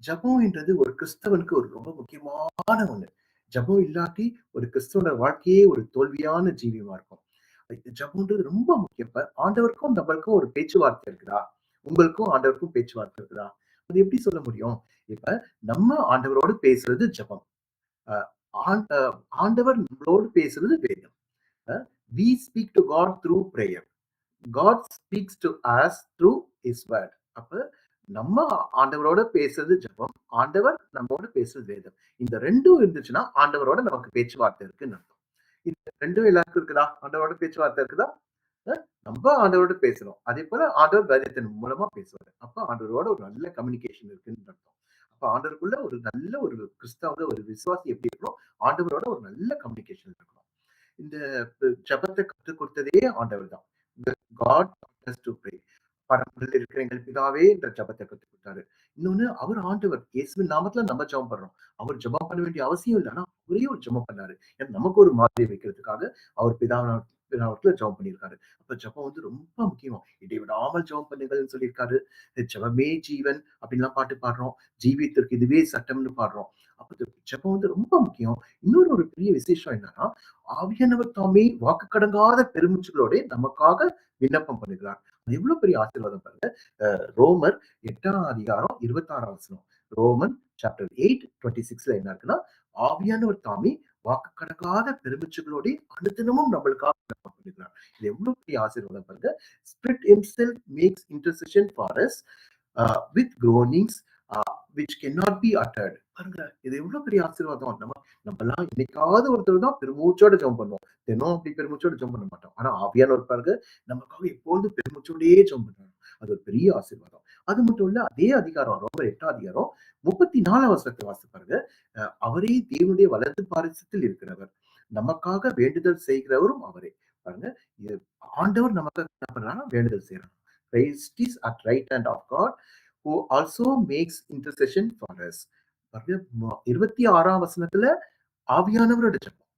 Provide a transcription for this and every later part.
ஜெபம்ன்றது ஒரு கிறிஸ்தவனுக்கு ஒரு ரொம்ப முக்கியமான ஒண்ணு. ஜெபம் இல்லாட்டி ஒரு கிறிஸ்தவனோட வாழ்க்கையே ஒரு தோல்வியான ஜீவியமா இருக்கும். ஜெபம்ன்றது ரொம்ப முக்கியம். இப்ப ஆண்டவருக்கும் நம்மளுக்கும் ஒரு பேச்சுவார்த்தை இருக்குதா? உங்களுக்கும் ஆண்டவருக்கும் பேச்சுவார்த்தை இருக்குதா? அது எப்படி சொல்ல முடியும்? இப்ப நம்ம ஆண்டவரோடு பேசுறது ஜெபம். அ ஆண் அ ஆண்டவர் நம்மளோடு பேசுறது வேதம். அ we speak to God through prayer. God speaks to us through his word. அப்ப நம்ம ஆண்டவரோட பேசுறது ஜெபம். ஆண்டவர் நம்மோட பேசுறது வேதம். இந்த 2ம் இருந்துச்சுன்னா, ஆண்டவரோட நமக்கு பேச்சுவார்த்தை இருக்குன்னு அர்த்தம். இந்த 2ம் எல்லாருக்கும் இருக்குதா? ஆண்டவரோட பேச்சுவார்த்தை இருக்குதா? அ நம்ம ஆண்டவரோட பேசுறோம். அதேபோல ஆண்டவர் வேதத்தின் மூலமா பேசுவாரு. அப்ப ஆண்டவரோட ஒரு நல்ல கம்யூனிகேஷன் இருக்குன்னு அர்த்தம். அப்ப ஆண்டவருக்குள்ள ஒரு நல்ல ஒரு கிறிஸ்தவ ஒரு விசுவாசி எப்படி இருக்கணும்? ஆண்டவரோட ஒரு நல்ல கம்யூனிகேஷன் இருக்கணும். இந்த ஜெபத்த கத்துக் குடுத்ததே ஆண்டவர் தான். God taught us to pray. பரமண்டலத்தில் இருக்கிற எங்கள் பிதாவே என்ற ஜெபத்த கத்துக் குடுத்தாரு. இன்னொன்னு அவர் ஆண்டவர். இயேசுவின் நாமத்துல நம்ம ஜெபம் பண்றோம். அவர் ஜெபம் பண்ண வேண்டிய அவசியம் இல்ல. ஆனா அவரே ஒரு ஜெபம் பண்ணாரு. ஏன்னா நமக்கு ஒரு மாதிரி வைக்கிறதுக்காக அவர் பிதாவிடத்துல ஜெபம் பண்ணியிருக்காரு. அப்ப ஜெபம் வந்து ரொம்ப முக்கியம். இடைவிடாமல் ஜெபம் பண்ணுங்கள்ன்னு சொல்லியிருக்காரு. ஜெபமே ஜீவன் அப்படின்லாம் பாட்டு பாடுறோம். ஜீவியத்திற்கு இதுவே சட்டம்னு பாடுறோம். அப்ப ஜெபம் வந்து ரொம்ப முக்கியம். இன்னொரு ஒரு பெரிய விசேஷம் என்னன்னா, ஆவியானவர் தாமே வாக்கு கடங்காத பெருமூச்சுகளோட நமக்காக விண்ணப்பம் பண்ணுகிறார். அது எவ்வளவு பெரிய ஆசீர்வாதம் பாருங்க. ரோமர் 8ஆம் அதிகாரம் 26ஆம் வசனம். ரோமன் சாப்டர் 8 26ல என்ன இருக்குன்னா, ஆவியானவர் தாமே வாக்கு கடங்காத பெருமூச்சுகளோட அனுதினமும் நம்மளுக்காக விண்ணப்பம் பண்ணுகிறார். இது எவ்வளவு பெரிய ஆசீர்வாதம் பாருங்க. Spirit himself makes intercession for us with groanings which cannot be uttered. பாருங்க இது எவ்வளவு பெரிய ஆசீர்வாதம். நம்மலாம் என்னைக்காவது ஒருத்தர் தான் பெருமூச்சோட ஜெபம் பண்ணுவோம். தினம் அப்படி பெருமூச்சோட ஜெபம் பண்ண மாட்டோம். ஆனா ஆவியானவர் பாருங்க நமக்காக எப்பொழுதும் பெருமூச்சோடயே ஜெபம் பண்றாங்க. அது ஒரு பெரிய ஆசீர்வாதம். அது மட்டும் இல்ல அதே அதிகாரம் ரோமர் 8ஆம் அதிகாரம் 34ஆம் வசனத்தை வாசித்து பாருங்க. அவரே தேவனுடைய வலது பாரிசத்தில் இருக்கிறவர். நமக்காக வேண்டுதல் செய்கிறவரும் அவரே. பாருங்க இது ஆண்டவர் நமக்கு என்ன பண்றாங்கன்னா வேண்டுதல் செய்யறாங்க. Christ is at right hand of God who also makes intercession for us. பாருங்க 26ஆம் வசனத்துல ஆவியானவரோட ஜெபம்.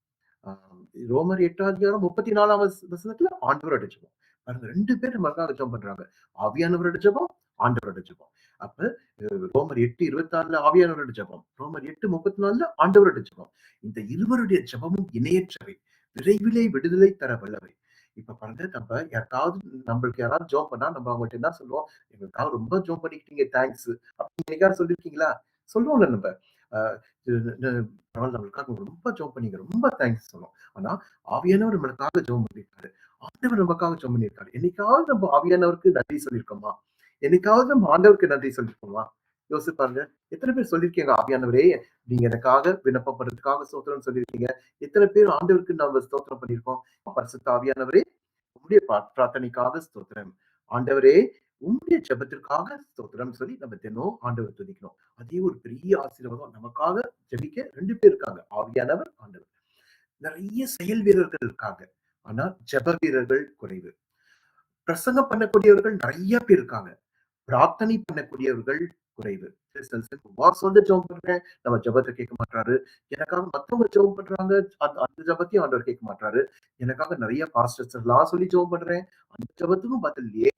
ரோமர் 8ஆம் அதிகாரம் 34ஆம் வசனத்துல ஆண்டவரோட ஜெபம். பாருங்க 2 பேர் நமக்காக ஜெபம் பண்றாங்க. ஆவியானவரோட ஜெபம், ஆண்டவரோட ஜெபம். அப்ப ரோமர் 8:26ல ஆவியானவரோட ஜெபம். ரோமர் 8:34ல ஆண்டவரோட ஜெபம். இந்த இருவருடைய ஜெபமும் இணையற்றவை. விரைவிலே விடுதலை தர வல்லவை. இப்ப பாருங்க நம்மளுக்கு யாராவது ஜெபம் பண்ணா நம்ம அவங்கள்ட்ட என்ன சொல்லுவோம்? எங்களுக்காக ரொம்ப ஜெபம் பண்ணிக்கிட்டீங்க தேங்க்ஸ். அப்படி என்னைக்காவது சொல்லியிருக்கீங்களா? சொல்லுவோம்ல நம்ம. அ பரவால்ல நம்மளுக்காக ரொம்ப ஜெபம் பண்ணீங்க. ரொம்ப தேங்க்ஸ் சொன்னோம். ஆனா ஆவியானவர் நம்மளுக்காக ஜெபம் பண்ணியிருக்காரு. ஆண்டவர் நமக்காக ஜெபம் பண்ணியிருக்காரு. என்னைக்காவது நம்ம ஆவியானவருக்கு நன்றி சொல்லியிருக்கோமா? என்னைக்காவது நம்ம ஆண்டவருக்கு நன்றி சொல்லியிருக்கோமா? யோசிச்சு பாருங்க. எத்தன பேர் சொல்லியிருக்கீங்க ஆவியானவரே, நீங்க எனக்காக விண்ணப்பம் பண்றதுக்காக ஸ்தோத்திரம்னு சொல்லியிருக்கீங்க. எத்தன பேர் ஆண்டவருக்கு நம்ம ஸ்தோத்திரம் பண்ணியிருக்கோம்? பரிசுத்த ஆவியானவரே, உம்முடைய பிரார்த்தனைக்காக ஸ்தோத்திரம். ஆண்டவரே, உம்முடைய ஜெபத்திற்காக ஸ்தோத்திரம் சொல்லி நம்ம தினம் ஆண்டவரை துதிக்கணும். அதே ஒரு பெரிய ஆசீர்வாதம். நமக்காக ஜெபிக்க 2 பேர் இருக்காங்க. ஆவியானவர், ஆண்டவர். நிறைய செயல் வீரர்கள் இருக்காங்க. ஆனா ஜெப வீரர்கள் குறைவு. பிரசங்கம் பண்ணக்கூடியவர்கள் நிறைய பேர் இருக்காங்க. பிரார்த்தனை பண்ணக்கூடியவர்கள் குறைவு. உபவாசம் வந்து ஜெபம் பண்றேன். நம்ம ஜெபத்த கேட்க மாட்றாரு. எனக்காக மத்தவங்க ஜெபம் பண்றாங்க. அந்த ஜெபத்தையும் ஆண்டவர் கேட்க மாட்றாரு. எனக்காக நிறைய பாஸ்டர்ஸ் எல்லாம் சொல்லி ஜெபம் பண்றேன். அந்த ஜெபத்துக்கும் பதில் இல்லையே.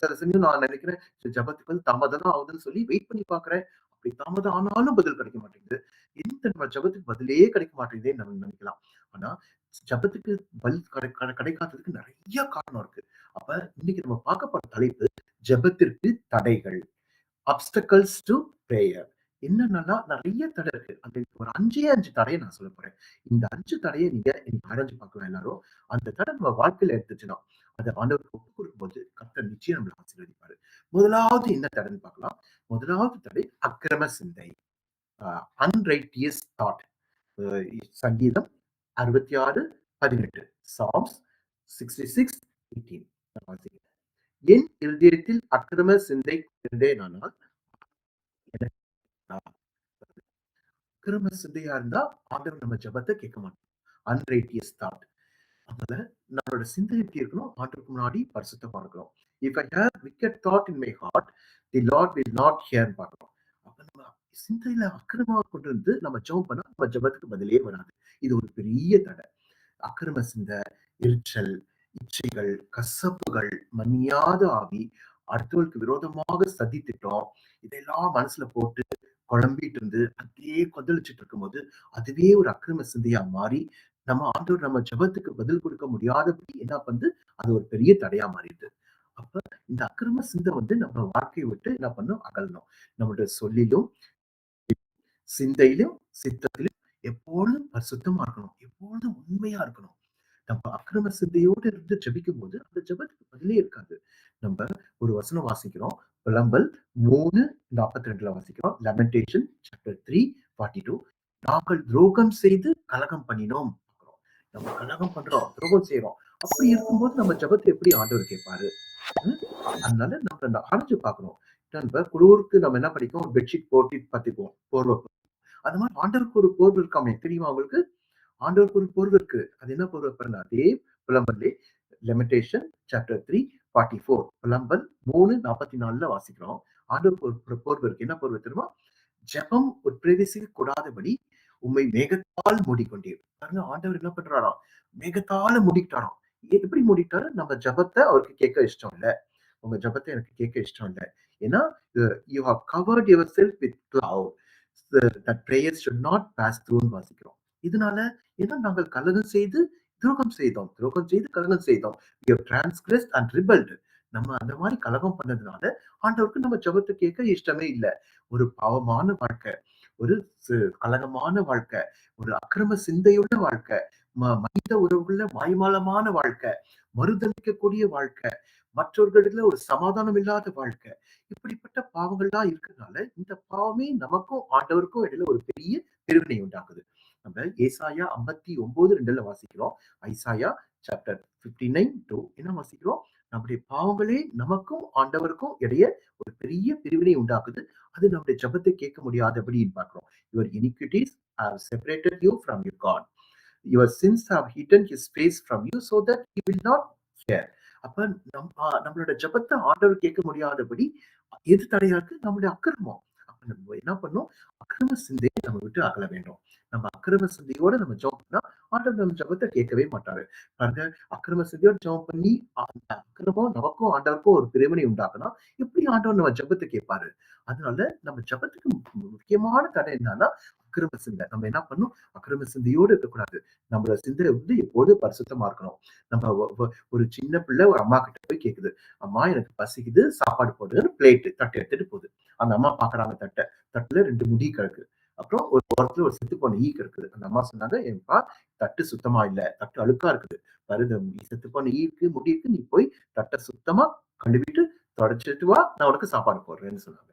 சில சமயம் நான் நினைக்கிறேன், ஜெபத்துக்கு வந்து தாமதம் தான் ஆகுதுன்னு சொல்லி வெயிட் பண்ணி பார்க்கிறேன். அப்படி தாமதம் ஆனாலும் பதில் கிடைக்க மாட்டேங்குது. நம்ம ஜெபத்துக்கு பதிலே கிடைக்க மாட்டேங்குதேன்னு நம்ம நினைக்கலாம். ஆனா ஜெபத்துக்கு பதில் கிடைக்காததுக்கு நிறைய காரணம் இருக்கு. அப்ப இன்னைக்கு நம்ம பார்க்க போற தலைப்பு ஜெபத்திற்கு தடைகள். Obstacles to prayer. என்னன்னா நெறைய தடை இருக்கு. அந்த ஒரு 5 தடைய நான் சொல்லப் போறேன். இந்த 5 தடைய நீங்க இன்னைக்கு ஆராய்ஞ்சு பார்க்கலாம் எல்லாரும். அந்த தடை நம்ம வாழ்க்கையில இருந்துச்சுன்னா, அத ஆண்டவருக்கு ஒப்புக் கொடுக்கும்போது கர்த்தர் நிச்சயம் நம்மள ஆசீர்வதிப்பாரு. முதலாவது என்ன தடைன்னு பார்க்கலாம். முதலாவது தடை அக்கிரம சிந்தை. அன்ரைட்டியஸ் தாட். சங்கீதம் 66:18. சாம்ஸ் 66:18. நான் வாசிக்கிறேன். என் இருதயத்தில் அக்கிரம சிந்தை கொண்டேனானால் எனக்கு அக்கிரம சிந்தையா இருந்தா ஆண்டவர் நம்ம ஜெபத்தை கேட்க மாட்டோம். Unrighteous thought. அதனால நம்மளோட சிந்தை எப்படி இருக்கணும்? ஆண்டவருக்கு முன்னாடி பரிசுத்தமா இருக்கணும். If I have wicked thought in my heart, the Lord will not hear பார்க்கிறோம். அப்ப நம்ம சிந்தையில அக்கிரமமா கொண்டு வந்து நம்ம ஜெபம் பண்ணா நம்ம ஜெபத்துக்கு பதிலே வராது. இது ஒரு பெரிய தடை. அக்கிரம சிந்தை, எரிச்சல், இச்சைகள், கசப்புகள், மன்னியாத ஆவி, அடுத்தவர்களுக்கு விரோதமாக சதி திட்டம், இதெல்லாம் மனசுல போட்டு குழம்பிட்டு இருந்து அப்படியே கொந்தளிச்சுட்டு இருக்கும்போது, அதுவே ஒரு அக்கிரம சிந்தையா மாறி, நம்ம ஆண்டவர் நம்ம ஜெபத்துக்கு பதில் கொடுக்க முடியாதபடி என்ன பண்ணுது? அது ஒரு பெரிய தடையா மாறிடுது. அப்ப இந்த அக்கிரம சிந்தை வந்து நம்ம வாழ்க்கைய விட்டு என்ன பண்ணணும்? அகலணும். நம்முடைய சொல்லிலும், சிந்தையிலும், சித்தத்திலும் எப்பொழுதும் பரிசுத்தமா இருக்கணும். எப்பொழுதும் உண்மையா இருக்கணும். நம்ம அக்கிரம சிந்தையோடு இருந்து ஜெபிக்கும்போது, அந்த ஜெபத்துக்கு பதிலே இருக்காது. நம்ப ஒரு வசனம் வாசிக்கிறோம். புலம்பல் 3:42 வாசிக்கிறோம். லமெண்டேஷன் சாப்டர் 3:42 நாங்கள் துரோகம் செய்து கலகம் பண்ணினோம். நம்ம கலகம் பண்றோம், துரோகம் செய்றோம். அப்படி இருக்கும்போது நம்ம ஜெபத்த எப்படி ஆண்டவர் கேட்பாரு? ம். அதனால நம்ம ஆராய்ஞ்சு பார்க்கணும். நம்ப குளுருக்கு நம்ம என்ன பண்ணிக்குவோம்? பெட்ஷீட் போத்தி பத்துக்குவோம். போர்வ. அந்த மாரி ஆண்டவருக்கு ஒரு போர்வ இருக்காமே தெரியுமா உங்களுக்கு? ஆண்டவருக்கு ஒரு போர்வ இருக்கு. அது என்ன போர்வ பாருங்க. அதே புலம்பல்லே லெமெண்டேஷன் சாப்டர் 3:44 புலம்பல் 3:44ல வாசிக்கிறோம். ஆண்டவருக்கு ஒரு போர்வ இருக்கு. என்ன போர்வ தெரியுமா? ஜெபம் உட்பிரவேசிக்க கூடாதபடி உம்மை மேகத்தால் மூடிக்கொண்டீர். பாருங்க ஆண்டவர் என்ன பண்றாராம்? மேகத்தால மூடிட்டாராம். எப்படி மூடிட்டாரு? நம்ம ஜெபத்த அவருக்கு கேட்க இஷ்டம் இல்ல. உங்க ஜெபத்த எனக்கு கேட்க இஷ்டம் இல்ல. ஏன்னா, you have covered yourself with cloud. That prayers should not pass த்ரூன்னு வாசிக்கிறோம். இதனால ஏன்னா நாங்கள் கலகம் செய்து துரோகம் செய்தோம். துரோகம் செய்து கலகம் செய்தோம். We have transgressed and rebelled. நம்ம அந்த மாரி கலகம் பண்ணதுனால, ஆண்டவருக்கு நம்ம ஜெபத்த கேட்க இஷ்டமே இல்ல. ஒரு பாவமான வாழ்க்கை, ஒரு கலகமான வாழ்க்கை, ஒரு அக்கிரம சிந்தையுள்ள வாழ்க்கை, மனித உறவுகள்ல மாய்மாலமான வாழ்க்கை, மறுதலிக்கக்கூடிய வாழ்க்கை, மற்றவர்களிடத்துல ஒரு சமாதானம் இல்லாத வாழ்க்கை. இப்படிப்பட்ட பாவங்கள்லாம் இருக்கிறதுனால, இந்த பாவமே நமக்கும் ஆண்டவருக்கும் இடையில ஒரு பெரிய பிரிவினை உண்டாக்குது. நம்ம ஏசாயா 59:2ல வாசிக்கிறோம். ஐசாயா சாப்டர் 59:2 என்ன வாசிக்கிறோம்? நம்முடைய பாவங்களே நமக்கும் ஆண்டவருக்கும் இடையே ஒரு பெரிய பிரிவினை உண்டாக்குது. அது நம்முடைய ஜெபத்தை கேட்க முடியாதபடின்னு பார்க்கிறோம். Your iniquities have separated you from your God. Your sins have hidden his face from you so that he will not hear. அப்ப நம்மளோட ஜெபத்த ஆண்டவர் கேட்க முடியாதபடி எது தடையா இருக்கு? நம்முடைய அக்கிரமம். அப்ப நம்ம என்ன பண்ணணும்? அக்கிரம சிந்தையை நம்ம விட்டு அகல வேண்டும். நம்ம அக்கிரம சிந்தையோட நம்ம ஜெபம் பண்ணா, ஆண்டவர் நம்ம ஜெபத்த கேட்கவே மாட்டாரு. பாருங்க, அக்கிரம சிந்தையோட ஜெபம் பண்ணி, அந்த அக்கிரமம் நமக்கும் ஆண்டவருக்கும் ஒரு பிரிவினை உண்டாக்குனா, எப்படி ஆண்டவர் நம்ம ஜெபத்த கேட்பாரு? அதனால நம்ம ஜெபத்துக்கு முக்கியமான தடை என்னன்னா, அக்கிரம சிந்தை. நம்ம என்ன பண்ணணும்? அக்கிரம சிந்தையோடு இருக்கக்கூடாது. நம்மளோட சிந்தை வந்து எப்போதும் பரிசுத்தமா இருக்கணும். நம்ம ஒரு சின்ன பிள்ளை ஒரு அம்மா கிட்ட போய் கேக்குது. அம்மா எனக்கு பசிக்குது, சாப்பாடு போடுன்னு தட்டு எடுத்துட்டு போகுது. அந்த அம்மா பாக்குறாங்க தட்ட. தட்டுல 2 முடி கிடக்கு. அப்புறம் ஒரு ஓரத்துல ஒரு செத்து போன ஈ கிடக்குது. அந்த அம்மா சொன்னாங்க, "ஏன்பா தட்டு சுத்தமா இல்ல. தட்டு அழுக்கா இருக்குது. பாரு இந்த செத்து போன ஈ இருக்கு, முடி இருக்கு. நீ போய் தட்ட சுத்தமா கழுவிட்டு தொடச்சுட்டு வா. நான் உனக்கு சாப்பாடு போடுறேன்னு" சொன்னாங்க.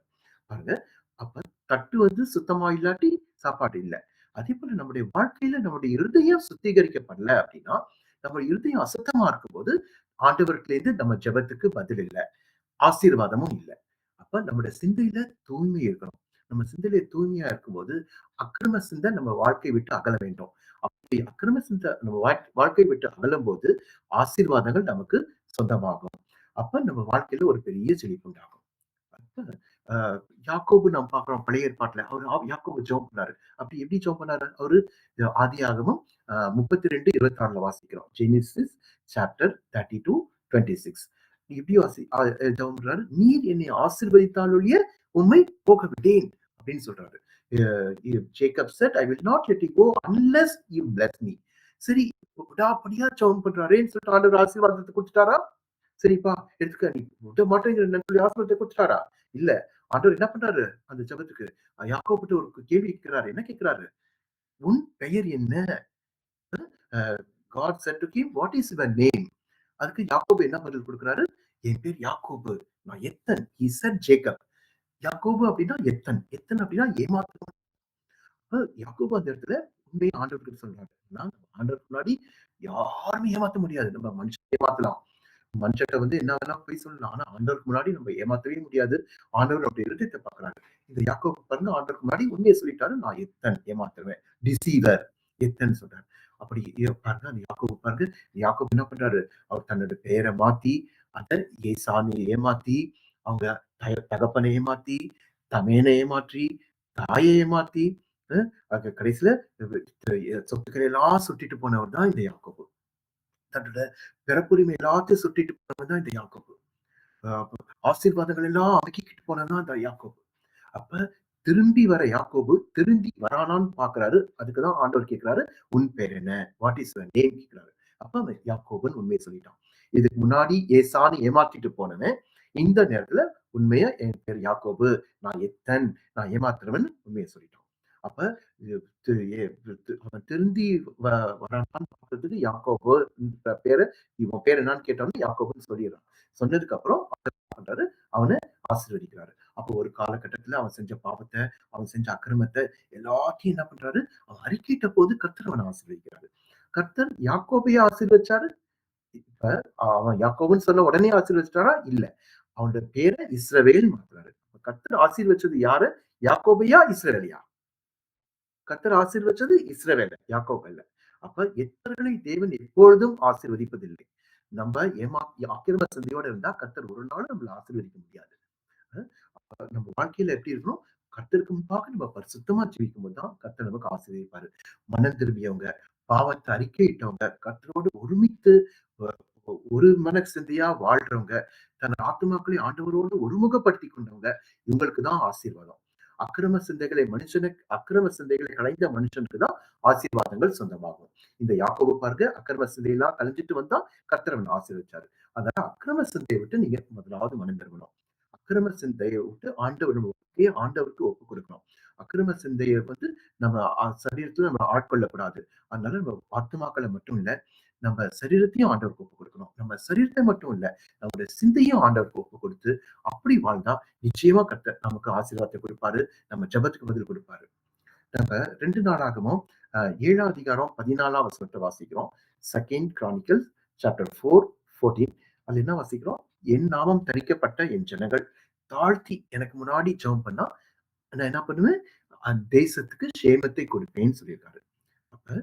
பாருங்க, அப்ப தட்டு வந்து சுத்தமா இல்லாட்டி சாப்பாடு இல்ல. அதேபோல நம்முடைய வாழ்க்கையில நம்முடைய இருதயம் சுத்திகரிக்கப்படல அப்படின்னா, நம்ம இருதயம் அசுத்தமா இருக்கும்போது, ஆண்டவர்ட்டேருந்து நம்ம ஜெபத்துக்கு பதில் இல்ல. ஆசீர்வாதமும் இல்ல. அப்ப நம்முடைய சிந்தையில தூய்மை இருக்கணும். நம்ம சிந்தையில தூய்மையா இருக்கும்போது, அக்கிரம சிந்தை நம்ம வாழ்க்கைய விட்டு அகல வேண்டும். அப்படி அக்கிரம சிந்தை நம்ம வாழ்க்கைய விட்டு அகலும்போது, ஆசீர்வாதங்கள் நமக்கு சொந்தமாகும். அப்ப நம்ம வாழ்க்கையில ஒரு பெரிய செழிப்பு உண்டாகும். அ யாக்கோபு நாம் பார்க்கிறோம் பழைய ஏற்பாட்டுல. அவரு யாக்கோபு ஜெபம் பண்ணாரு. அப்படி எப்படி ஜெபம் பண்ணாரு? அவரு ஆதியாகமம் 32:26ல வாசிக்கிறோம். Genesis chapter 32:26. எப்படி ஜெபம் பண்றாரு? "நீர் என்னை ஆசீர்வதித்தால் ஒழிய உம்மை போக விடேன்" அப்படின்னு சொல்றாரு. Jacob said, "I will not let you go unless you bless me." சரி, விடாப்பிடியா ஜெபம் பண்றாரேன்னு சொல்லிட்டு ஆண்டவர் ஆசீர்வாதத்தை குடுத்துட்டாரா? சரிப்பா, எடுத்துக்க நீ விட மாட்டேங்கிறன்னு சொல்லி ஆசீர்வாதத்தை குடுத்துட்டாரா? இல்ல. ஆண்டவர் என்ன பண்றாரு? அந்த ஜெபத்துக்கு யாக்கோபுட்ட ஒரு கேள்வி கேட்கிறாரு. என்ன கேட்கிறாரு? "உன் பெயர் என்ன?" A God said to him, "what is your name?" அதுக்கு யாக்கோபு என்ன பதில் குடுக்குறாரு? "என் பேர் யாக்கோபு. நான் எத்தன்." He said Jacob. யாக்கோபு அப்படின்னா எத்தன். எத்தன் அப்படின்னா ஏமாத்துறவன். யாக்கோபு அந்த இடத்துல உண்மைய ஆண்டவருக்கு சொல்றாரு. நான் ஆண்டவருக்கு முன்னாடி யாருமே ஏமாத்த முடியாது. நம்ம மனுஷன் ஏமாத்தலாம். மனுஷர்ட்ட வந்து என்ன வேணா பொய் சொல்லலாம். ஆனா ஆண்டவருக்கு முன்னாடி நம்ம ஏமாத்தவே முடியாது. ஆண்டவர் நம்முடைய இருதயத்த பார்க்கிறாரு. இந்த யாக்கோபு பாருங்க ஆண்டவருக்கு முன்னாடி உண்மைய சொல்லிட்டாரு. நான் எத்தன் ஏமாத்துவேன். டிசீவர் எத்தன் சொல்றாரு. அப்படி பாருங்க அந்த யாக்கோபு பாருங்க. யாக்கோபு என்ன பண்றாரு? அவர் தன்னோட பெயர மாத்தி, அத ஏசாமி ஏமாத்தி, அவங்க தகப்பனை ஏமாத்தி, தமையனை ஏமாற்றி, தாயை ஏமாத்தி, அ அங்க கடைசியில சொத்துக்களை எல்லாம் சுட்டிட்டு போனவர் தான் இந்த யாக்கோபு. தன்னோட பிறப்புரிமை எல்லாத்தையும் சுட்டிட்டு போனவன் தான் இந்த யாக்கோபு. அ ஆசீர்வாதங்கள் எல்லாம் அமுக்கிக்கிட்டு போனவன் தான் இந்த யாக்கோபு. அப்ப திரும்பி வர யாக்கோபு திரும்பி வரானான்னு பாக்குறாரு. அதுக்குதான் ஆண்டவர் கேட்கிறாரு, உன் பேர் என்ன? வாட் இஸ் யுவர் நேம் கேட்கிறாரு. அப்ப அவன் யாக்கோபுன்னு உண்மையை சொல்லிட்டான். இதுக்கு முன்னாடி ஏசான்னு ஏமாத்திட்டு போனவன் இந்த நேரத்துல உண்மையா என் பேர் யாக்கோபு, நான் எத்தன், நான் ஏமாத்துறவன் உண்மையை சொல்லிட்டான். அப்ப அவன் திருந்தி வரானான்னு பாக்குறதுக்கு யாக்கோபு பேரு, இவன் பேர் என்னன்னு கேட்டோம்னா யாக்கோபுன்னு சொல்லிடுறான். சொன்னதுக்கு அப்புறம் பண்றாரு, அவனை ஆசீர்வதிக்கிறாரு. அப்போ ஒரு காலகட்டத்துல அவன் செஞ்ச பாவத்தை, அவன் செஞ்ச அக்கிரமத்தை எல்லாத்தையும் என்ன பண்றாரு, அவன் அறிக்கையிட்ட போது கர்த்தர் அவனை ஆசீர்வதிக்கிறாரு. கர்த்தர் யாக்கோபையே ஆசீர்வதிச்சாரு. இப்ப அவன் யாக்கோபுன்னு சொன்ன உடனே ஆசீர்வதிச்சிட்டாரா? இல்ல. அவனோட பேரை இஸ்ரவேல் மாத்துறாரு. கர்த்தர் ஆசீர்வச்சது யாரு? யாக்கோபையா? இஸ்ரவேலையா? கர்த்தர் ஆசீர்வச்சது இஸ்ரவேல, யாக்கோபு அல்ல. அப்ப எத்தர்களை தேவன் எப்பொழுதும் ஆசீர்வதிப்பதில்லை. நம்ம அக்கிரம சிந்தையோட இருந்தா கர்த்தர் ஒரு நாளும் நம்மள ஆசீர்வதிக்க முடியாது. நம்ம வாழ்க்கையில எப்படி இருக்கணும்? கர்த்தருக்கு முன்பாக நம்ம பரிசுத்தமா ஜீவிக்கும் போதுதான் கர்த்தர் நமக்கு ஆசீர்வதிப்பாரு. மனம் திரும்பியவங்க, பாவத்தை அறிக்கையிட்டவங்க, கர்த்தரோடு ஒருமித்து ஒரு மன சிந்தையா வாழ்றவங்க, தன் ஆத்துமாக்களை ஆண்டவரோடு ஒருமுகப்படுத்திக் கொண்டவங்க, இவங்களுக்கு தான் ஆசீர்வாதம். அக்கிரம சிந்தைகளை களைந்த மனுஷனுக்கு தான் ஆசீர்வாதங்கள் சொந்தமாகும். இந்த யாக்கோபு பாருங்க, அக்கிரம சிந்தையெல்லாம் கலைஞ்சிட்டு வந்தா கர்த்தர் அவனை ஆசீர்வதிச்சாரு. அதனால அக்கிரம சிந்தையை விட்டு நீங்க முதலாவது மனம் திரும்பணும். அக்கிரம சிந்தையை விட்டு ஆண்டவருக்கு ஒப்பு கொடுக்கணும். அக்கிரம சிந்தையை நம்ம சரீரத்துல நம்ம ஆட்கொள்ளக்கூடாது. அதனால நம்ம ஆத்துமாக்களை மட்டும் இல்ல, நம்ம சரீரத்தையும் ஆண்டவருக்கு ஒப்பு கொடுக்கணும். நம்ம சரீரத்தை மட்டும் இல்ல, நம்முடைய சிந்தையும் ஆண்டவருக்கு ஒப்பு கொடுத்து அப்படி வாழ்ந்தா நிச்சயமா கர்த்தர் நமக்கு ஆசீர்வாதத்தை கொடுப்பாரு. நம்ம ஜெபத்துக்கு பதில் கொடுப்பாரு. நம்ம 2 நாளாகமும் 7ஆம் அதிகாரம் 14ஆம் வசனத்தை வாசிக்கிறோம். Second Chronicles chapter 4:14. அதுல என்ன வாசிக்கிறோம்? என் நாமம் தரிக்கப்பட்ட என் ஜனங்கள் தாழ்த்தி எனக்கு முன்னாடி ஜெபம் பண்ணா நான் என்ன பண்ணுவேன்? அந்த தேசத்துக்கு சேமத்தை கொடுப்பேன்னு சொல்லியிருக்காரு. அப்ப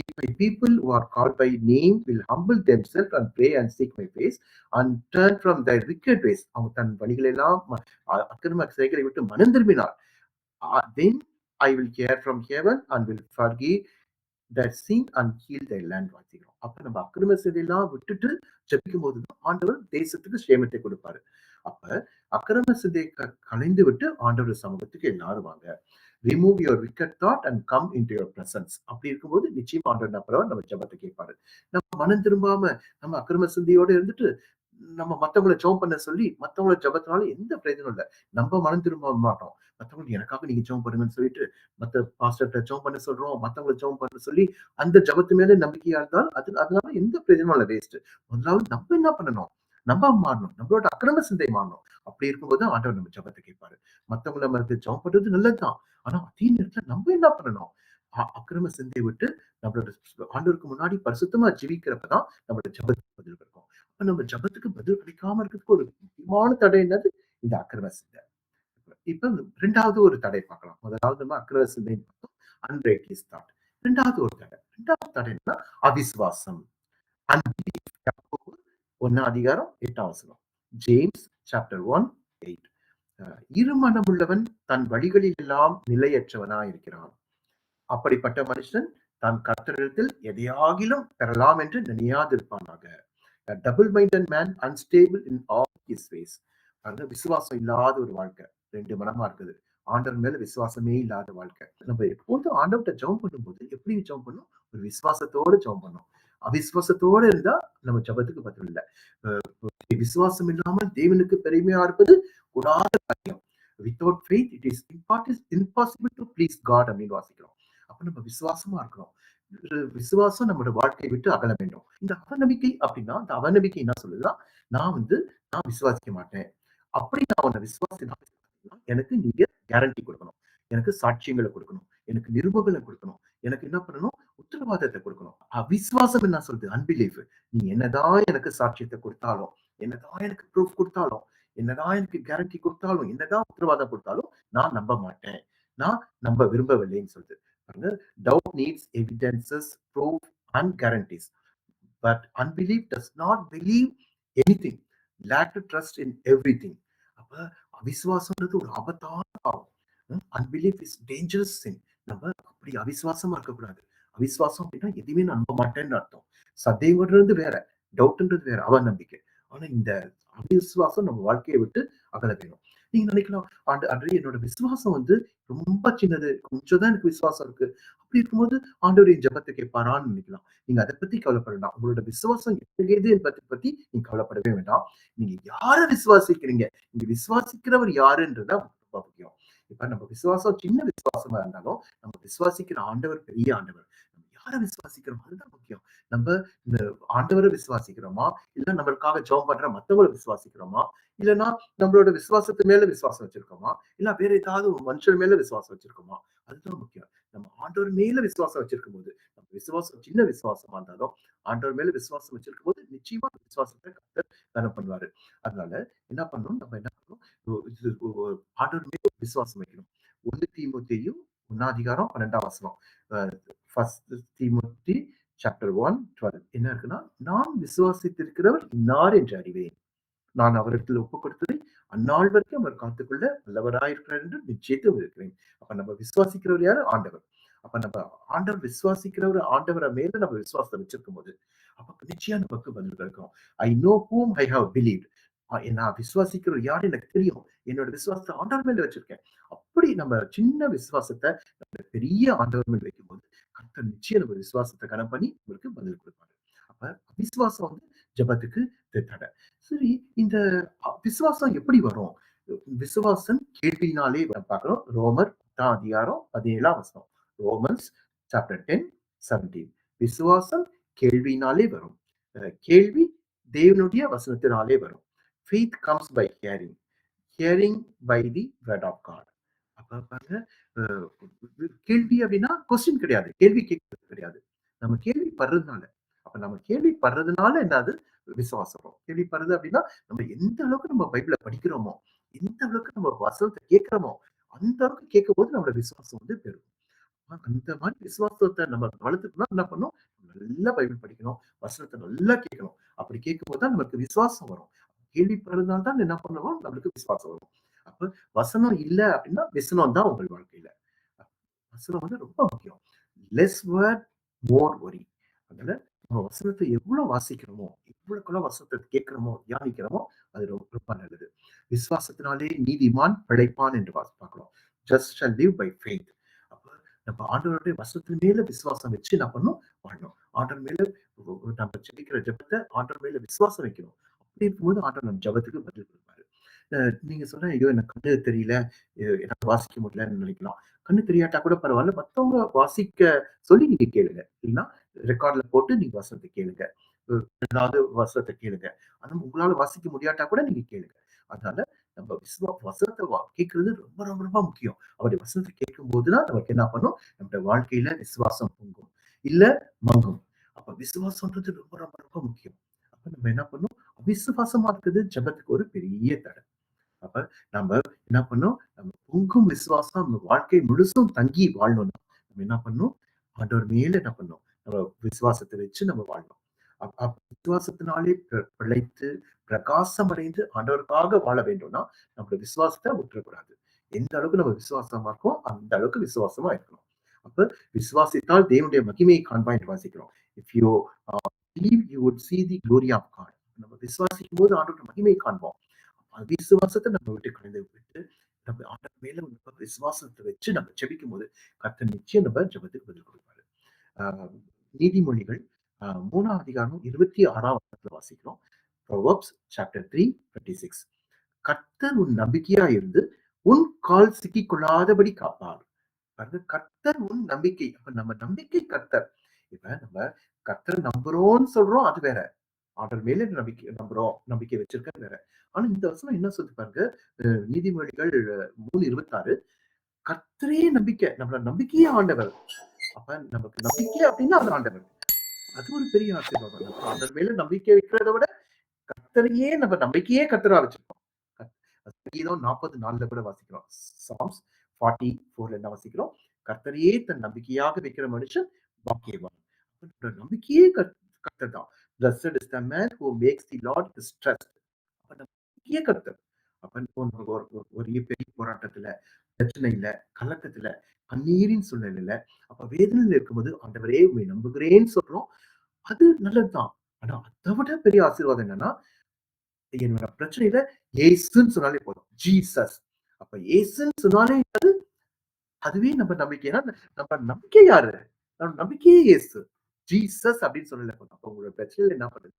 if my people who are called by name will humble themselves and pray and seek my face and turn from their wicked ways, அவங்க தன் வழிகளை எல்லாம் அக்கிரம செயல்களை விட்டு மனம் திரும்பினார், then I will hear from heaven and will forgive that sin and heal their land வாசிக்கிறோம். அப்ப நம்ம அக்கிரம செயலெல்லாம் விட்டுட்டு ஜெபிக்கும் போதுதான் ஆண்டவர் தேசத்துக்கு சேமத்தை கொடுப்பாரு. அப்ப அக்கிரம சிந்தை கலைந்து விட்டு ஆண்டவர் சமூகத்துக்கு எல்லாரும் வாங்க. Remove your wicked thought and come into your presence. அப்படி இருக்கும்போது நிச்சயமா ஆண்டவர் நம்ம ஜெபத்தை கேட்பாரு. நம்ம மனம் திரும்பாம நம்ம அக்கிரம சிந்தையோட இருந்துட்டு நம்ம மத்தவங்களை ஜெபம் பண்ண சொல்லி மத்தவங்கள ஜெபத்தினால எந்த பிரயோஜனம் இல்லை. நம்ம மனம் திரும்ப மாட்டோம். மத்தவங்களுக்கு எனக்காக நீங்க ஜெபம் பண்ணுங்கன்னு சொல்லிட்டு மத்த பாஸ்டர்ட்ட ஜெபம் பண்ண சொல்றோம், மத்தவங்களை ஜெபம் பண்ண சொல்லி அந்த ஜெபத்து மேல நம்பிக்கையா இருந்தால் அதனால எந்த பிரயோஜனமும் இல்லை, வேஸ்ட். முதலாவது நம்ம என்ன பண்ணணும்? நம்ம மாறணும். நம்மளோட அக்கிரம சிந்தை மாறணும். அப்படி இருக்கும்போது ஆண்டவர் நம்ம ஜெபத்தை கேட்பாரு. மத்தவங்களை நம்ம ஜெபம் பண்றது நல்லதுதான். ஆனா அதே நேரத்துல நம்ம என்ன பண்ணணும்? அக்கிரம சிந்தை விட்டு நம்மளோட ஆண்டவருக்கு முன்னாடி பரிசுத்தமா ஜீவிக்கிறப்பதான் நம்மளோட ஜெபத்துக்கு பதில் இருக்கும். அப்ப நம்ம ஜெபத்துக்கு பதில் கிடைக்காம இருக்கிறதுக்கு ஒரு முக்கியமான தடை என்னது? இந்த அக்கிரம சிந்தை. இப்ப 2வது ஒரு தடை பார்க்கலாம். முதலாவது நம்ம அக்கிரம சிந்தைன்னு பார்த்தோம். அன்ரைட்டியஸ் தாட். 2வது தடை என்னன்னா அவிசுவாசம். அன்பிலீஃப். 1ஆம் அதிகாரம் 8ஆம் வசனம். James chapter 1:8. இருமனமுள்ளவன் தன் வழிகளில் எல்லாம் நிலையற்றவனா இருக்கிறான். அப்படிப்பட்ட மனுஷன் தான் கர்த்தரிடத்தில் எதையாகிலும் பெறலாம் என்று நினையாதிருப்பானாக. Double minded man unstable in all his ways. அந்த விசுவாசம் இல்லாத ஒரு வாழ்க்கை, 2 மனமா இருக்குது. ஆண்டவர் மேல விசுவாசமே இல்லாத வாழ்க்கை. நம்ம எப்போதும் ஆண்டவர்கிட்ட ஜெபம் பண்ணும்போது எப்படி ஜெபம் பண்ணணும்? ஒரு விசுவாசத்தோட ஜெபம் பண்ணணும். அவிசுவாசத்தோட இருந்தா நம்ம ஜெபத்துக்கு பதில் இல்லை. விசுவாசம் இல்லாமல் தேவனுக்கு பெருமையா இருப்பது கூடாத காரியம். Without faith it is impossible to please God அப்படின்னு வாசிக்கிறோம். அப்ப நம்ம விசுவாசமா இருக்கிறோம். விசுவாசம் நம்மளோட வாழ்க்கையை விட்டு அகல வேண்டும். இந்த அவநம்பிக்கை அப்படின்னா, இந்த அவநம்பிக்கை என்ன சொல்லுதுன்னா, நான் விசுவாசிக்க மாட்டேன். அப்படி நான் உன்னை விசுவாசினா எனக்கு நீங்க கேரண்டி கொடுக்கணும், எனக்கு சாட்சியங்களை கொடுக்கணும், எனக்கு நிருபங்களை கொடுக்கணும், எனக்கு என்ன பண்ணணும்? உத்தரவாதத்தை கொடுக்கணும். அவிசுவாசம் என்ன சொல்றது? அன்பிலீஃப். நீ என்னதான் எனக்கு சாட்சியத்தை கொடுத்தாலும், என்னதான் எனக்கு ப்ரூஃப் கொடுத்தாலும், என்னதான் எனக்கு கேரண்டி கொடுத்தாலும், என்னதான் உத்தரவாதம் கொடுத்தாலும் நான் நம்ப மாட்டேன், நான் நம்ப விரும்பவில்லைன்னு சொல்லுது. Doubt needs evidences, proof and guarantees. But unbelief does not believe anything. Lack to trust in everything. அப்ப அவிசுவாசம்ன்றது ஒரு ஆபத்தான பாவம். அன்பிலீஃப் இஸ் டேஞ்சரஸ் சின். நம்ம அப்படி அவிசுவாசமா இருக்கக்கூடாது. அவிசுவாசம் அப்படின்னா எதுவுமே நம்ப மாட்டேன்னு அர்த்தம். சந்தேகம்ன்றது வேற, டவுட்ன்றது வேற, அவநம்பிக்கை. ஆனா இந்த அவிசுவாசம் நம்ம வாழ்க்கையை விட்டு அகல வேணும். நீங்க நினைக்கலாம், ஆண்டவரே என்னோட விசுவாசம் வந்து ரொம்ப சின்னது. கொஞ்சம் தான் எனக்கு விசுவாசம் இருக்கு. அப்படி இருக்கும்போது ஆண்டவர் என் ஜெபத்த கேட்பாரான்னு நினைக்கலாம். நீங்க அத பத்தி கவலைப்பட வேண்டாம். உங்களோட விசுவாசம் எத்தகையது என்பதை பத்தி நீங்க கவலைப்படவே வேண்டாம். நீங்க யார விசுவாசிக்கிறீங்க? நீங்க விசுவாசிக்கிறவர் யாருன்றது தான் ரொம்ப முக்கியம். இப்ப நம்ம விசுவாசம் சின்ன விசுவாசமா இருந்தாலும், நம்ம விசுவாசிக்கிற ஆண்டவர் பெரிய ஆண்டவர். நம்ம யார விசுவாசிக்கிறோம்? அதுதான் முக்கியம். நம்ப இந்த ஆண்டவர விசுவாசிக்கிறோமா? இல்ல நம்மளுக்காக ஜெபம் பண்ற மத்தவங்கள விசுவாசிக்கிறோமா? இல்லன்னா நம்மளோட விசுவாசத்து மேல விசுவாசம் வச்சிருக்கோமா? இல்ல வேற ஏதாவது ஒரு மனுஷர் மேல விசுவாசம் வச்சிருக்கோமா? அதுதான் முக்கியம். நம்ம ஆண்டவர் மேல விசுவாசம் வச்சிருக்கும்போது, நம்ம விசுவாசம் சின்ன விசுவாசமா இருந்தாலும், ஆண்டவர் மேல விசுவாசம் வச்சிருக்கும்போது, நிச்சயமா அந்த விசுவாசத்த கர்த்தர் கனம் பண்ணுவாரு. அதனால என்ன பண்ணணும்? நம்ம என்ன பண்ணணும்? ஆண்டவர் மேல விசுவாசம் வைக்கணும். 1 தீமோத்தேயு 1 அதிகாரம் 12 வசனம். அ ஃபர்ஸ்ட் தீமோத்தி சாப்டர் 1 12 என்ன இருக்குன்னா, நான் விசுவாசித்திருக்கிறவர் இன்னார் என்று அறிவேன். நான் அவரிடத்தில் ஒப்புக் கொடுத்ததை அந்நாள் வரைக்கும் அவர் காத்துக்கொள்ள வல்லவராயிருக்கிறார் என்று நிச்சயத்தும் இருக்கிறேன். அப்ப நம்ம விசுவாசிக்கிறவர் யாரு? ஆண்டவர். அப்ப நம்ம ஆண்டவர் விசுவாசிக்கிறவர் ஆண்டவர மேல நம்ம விசுவாசத்தை வச்சிருக்கும் போது, அப்ப நிச்சயம் நமக்கு பதில் கிடைக்கும். I know whom I have believed. நான் விசுவாசிக்கிறவர் யாரு எனக்கு தெரியும். என்னோட விசுவாசத்தை ஆண்டவர் மேல வச்சிருக்கேன். அப்படி நம்ம சின்ன விசுவாசத்த நம்ம பெரிய ஆண்டவர் மேல வைக்கும்போது, கர்த்தர் நிச்சயம் நம்ம விசுவாசத்தை கனம் பண்ணி உங்களுக்கு பதில் கொடுப்பாரு. அப்ப அவிசுவாசம் வந்து ஜெபத்துக்கு தடை. சரி, இந்த விசுவாசம் எப்படி வரும்? விசுவாசம் கேள்வியினாலே பார்க்கிறோம். ரோமர் 10 அதிகாரம் 17 வசனம். Romans chapter 10, 17. விசுவாசம் கேள்வியினாலே வரும். கேள்வி தேவனுடைய வசனத்தினாலே வரும். Faith comes by hearing. Hearing by the word of God. அப்ப பாருங்க, அ கேள்வி அப்படின்னா கொஸ்டின் கிடையாது. கேள்வி கேட்கிறது கிடையாது. நம்ம கேள்விப்படுறதுனால. அப்ப நம்ம கேள்விப்படுறதுனால என்னது? விசுவாசம் வரும். கேள்விப்படுறது அப்படின்னா, நம்ம எந்த அளவுக்கு நம்ம பைபிள படிக்கிறோமோ, எந்த அளவுக்கு நம்ம வசனத்த கேட்கிறோமோ, அந்த அளவுக்கு கேட்கும்போது நம்மளோட விசுவாசம் வந்து பெருகும். அந்த மாரி விசுவாசத்த நம்ம வளர்த்துக்கணும்னா என்ன பண்ணணும்? நல்லா பைபிள் படிக்கணும். வசனத்த நல்லா கேட்கணும். அப்படி கேட்கும்போது தான் நமக்கு விசுவாசம் வரும். கேள்விப்படுறதுனால தான் என்ன பண்ணுவோம்? நம்மளுக்கு விசுவாசம் வரும். அப்ப வசனம் இல்ல அப்படின்னா, விசனம் தான் உங்கள் வாழ்க்கையில. வசனம் வந்து ரொம்ப முக்கியம். லெஸ் வேர்ட், மோர் வொரி. அதனால நம்ம வசனத்த எவ்வளவு வாசிக்கிறோமோ, எவ்வளவுக்கெல்லாம் வசனத்த கேட்கிறோமோ, தியானிக்கிறோமோ, அது ரொம்ப ரொம்ப நல்லது. விசுவாசத்தினாலே நீதிமான் பிழைப்பான் என்று பார்க்கிறோம். Just shall live by faith. அப்ப நம்ம ஆண்டவருடைய வசனத்தின் மேல விசுவாசம் வச்சு என்ன பண்ணணும்? வாழணும். ஆண்டவர் மேல நம்ம ஜெபிக்கிற ஜெபத்த ஆண்டவர் மேல விசுவாசம் வைக்கணும். அப்படி இருக்கும்போது ஆண்டவர் நம்ம ஜெபத்துக்கு பதில் கொடுப்பாரு. அ நீங்க சொன்ன, ஐயோ! எனக்கு கண்ணு தெரியல, என்னால வாசிக்க முடியலன்னு நினைக்கலாம். கண்ணு தெரியாட்டா கூட பரவால்ல. மத்தவங்க வாசிக்க சொல்லி நீங்க கேளுங்க. இல்லன்னா ரெக்கார்ட்ல போட்டு நீங்க வசனத்த கேளுங்க. ஏதாவது வசனத்த கேளுங்க. ஆனா உங்களால வாசிக்க முடியாட்டா கூட நீங்க கேளுங்க. அதனால நம்ம வசனத்த கேட்கிறது ரொம்ப ரொம்ப ரொம்ப முக்கியம். அவருடைய வசனத்த கேட்கும்போது தான் நமக்கு என்ன பண்ணும்? நம்முடைய வாழ்க்கையில விசுவாசம் பொங்கும். இல்ல மங்கும். அப்ப விசுவாசம்ன்றது ரொம்ப ரொம்ப ரொம்ப முக்கியம். அப்ப நம்ம என்ன பண்ணணும்? அவிசுவாசமா இருக்கிறது ஜெபத்துக்கு ஒரு பெரிய தடை. அப்ப நம்ம என்ன பண்ணோம்? நம்ம பொங்கும் விசுவாசம் நம்ம வாழ்க்கை முழுசும் தங்கி வாழணும்னா, நம்ம என்ன பண்ணணும்? ஆண்டவர் மேல என்ன பண்ணணும்? நம்ம விசுவாசத்த வச்சு நம்ம வாழணும். விசுவாசத்தினாலே பிழைத்து, பிரகாசம் அடைந்து ஆண்டவருக்காக வாழ வேண்டும்னா, நம்முடைய விசுவாசத்த விட்டுறக்கூடாது. எந்த அளவுக்கு நம்ம விசுவாசமா இருக்கோம், அந்த அளவுக்கு விசுவாசமா இருக்கணும். அப்ப விசுவாசித்தால் தேவனுடைய மகிமையை காண்பாய் என்று வாசிக்கிறோம். If you believe you would see the glory of God. நம்ம விசுவாசிக்கும்போது ஆண்டவருடைய மகிமையை காண்போம். விசுவாசத்த நம்ம விட்டு கடந்து விட்டு, நம்ம ஆண்டவர் மேல உள்ள விசுவாசத்த வச்சு நம்ம ஜெபிக்கும்போது, கர்த்தர் நிச்சயம் நம்ம ஜெபத்துக்கு பதில் குடுப்பாரு. ஆ நீதிமொழிகள் 3ஆம் அதிகாரம் 26ஆம் வசனத்துல வாசிக்கிறோம். Proverbs chapter 3, 26. கர்த்தர் உன் நம்பிக்கையா இருந்து, உன் கால் சிக்கிக் கொள்ளாதபடி காப்பார். பாருங்க, கர்த்தர் உன் நம்பிக்கை. அப்ப நம்ம நம்பிக்கை கர்த்தர். இப்ப நம்ம கர்த்தர நம்புறோம்ன்னு சொல்றோம், அது வேற. ஆண்டவர் மேல நம்பிக்கை நம்புறோம், நம்பிக்கை வச்சிருக்கது வேற. ஆனா இந்த வசனம் என்ன சொல்லுது பாருங்க, நீதிமொழிகள் 3:26. கர்த்தரே நம்பிக்கை. நம்மள நம்பிக்கையே ஆண்டவர். அப்ப நமக்கு நம்பிக்கை அப்படின்னா அது ஆண்டவர். அது ஒரு பெரிய ஆசீர்வாதம். நம்ம ஆண்டவர் மேல நம்பிக்கை வைக்கிறத விட, கர்த்தரையே நம்ம நம்பிக்கையே கர்த்தரா வச்சிருக்கோம். சங்கீதம் 44ல கூட வாசிக்கிறோம். சாம்ஸ் 44ல என்ன வாசிக்கிறோம்? கர்த்தரையே தன் நம்பிக்கையாக வைக்கிற மனுஷன் பாக்கியவான். அப்ப நம்பிக்கையே கர்த்தர் தான். Blessed is the man who makes the Lord his trust. அப்ப நம்பிக்கையே கர்த்தர். அப்ப ஒரு பெரிய போராட்டத்துல, பிரச்சனையில, கலக்கத்துல, கண்ணீரின் சூழ்நிலையில, அப்ப வேதனையில இருக்கும்போது, ஆண்டவரே உம்மை நம்புகிறேன்னு சொல்றோம். அது நல்லதுதான். ஆனா அத விட பெரிய ஆசீர்வாதம் என்னன்னா, என்னோட பிரச்சனையில இயேசுன்னு சொன்னாலே போதும். ஜீசஸ். அப்ப இயேசுன்னு சொன்னாலே அதுவே நம்ம நம்பிக்கை. ஏன்னா, நம்ம நம்பிக்கை யாரு? நம்ம நம்பிக்கையே இயேசு. ஜீசஸ் அப்படின்னு சொல்லல போதும். அப்ப உங்களோட பிரச்சனையில என்ன பண்ணுது?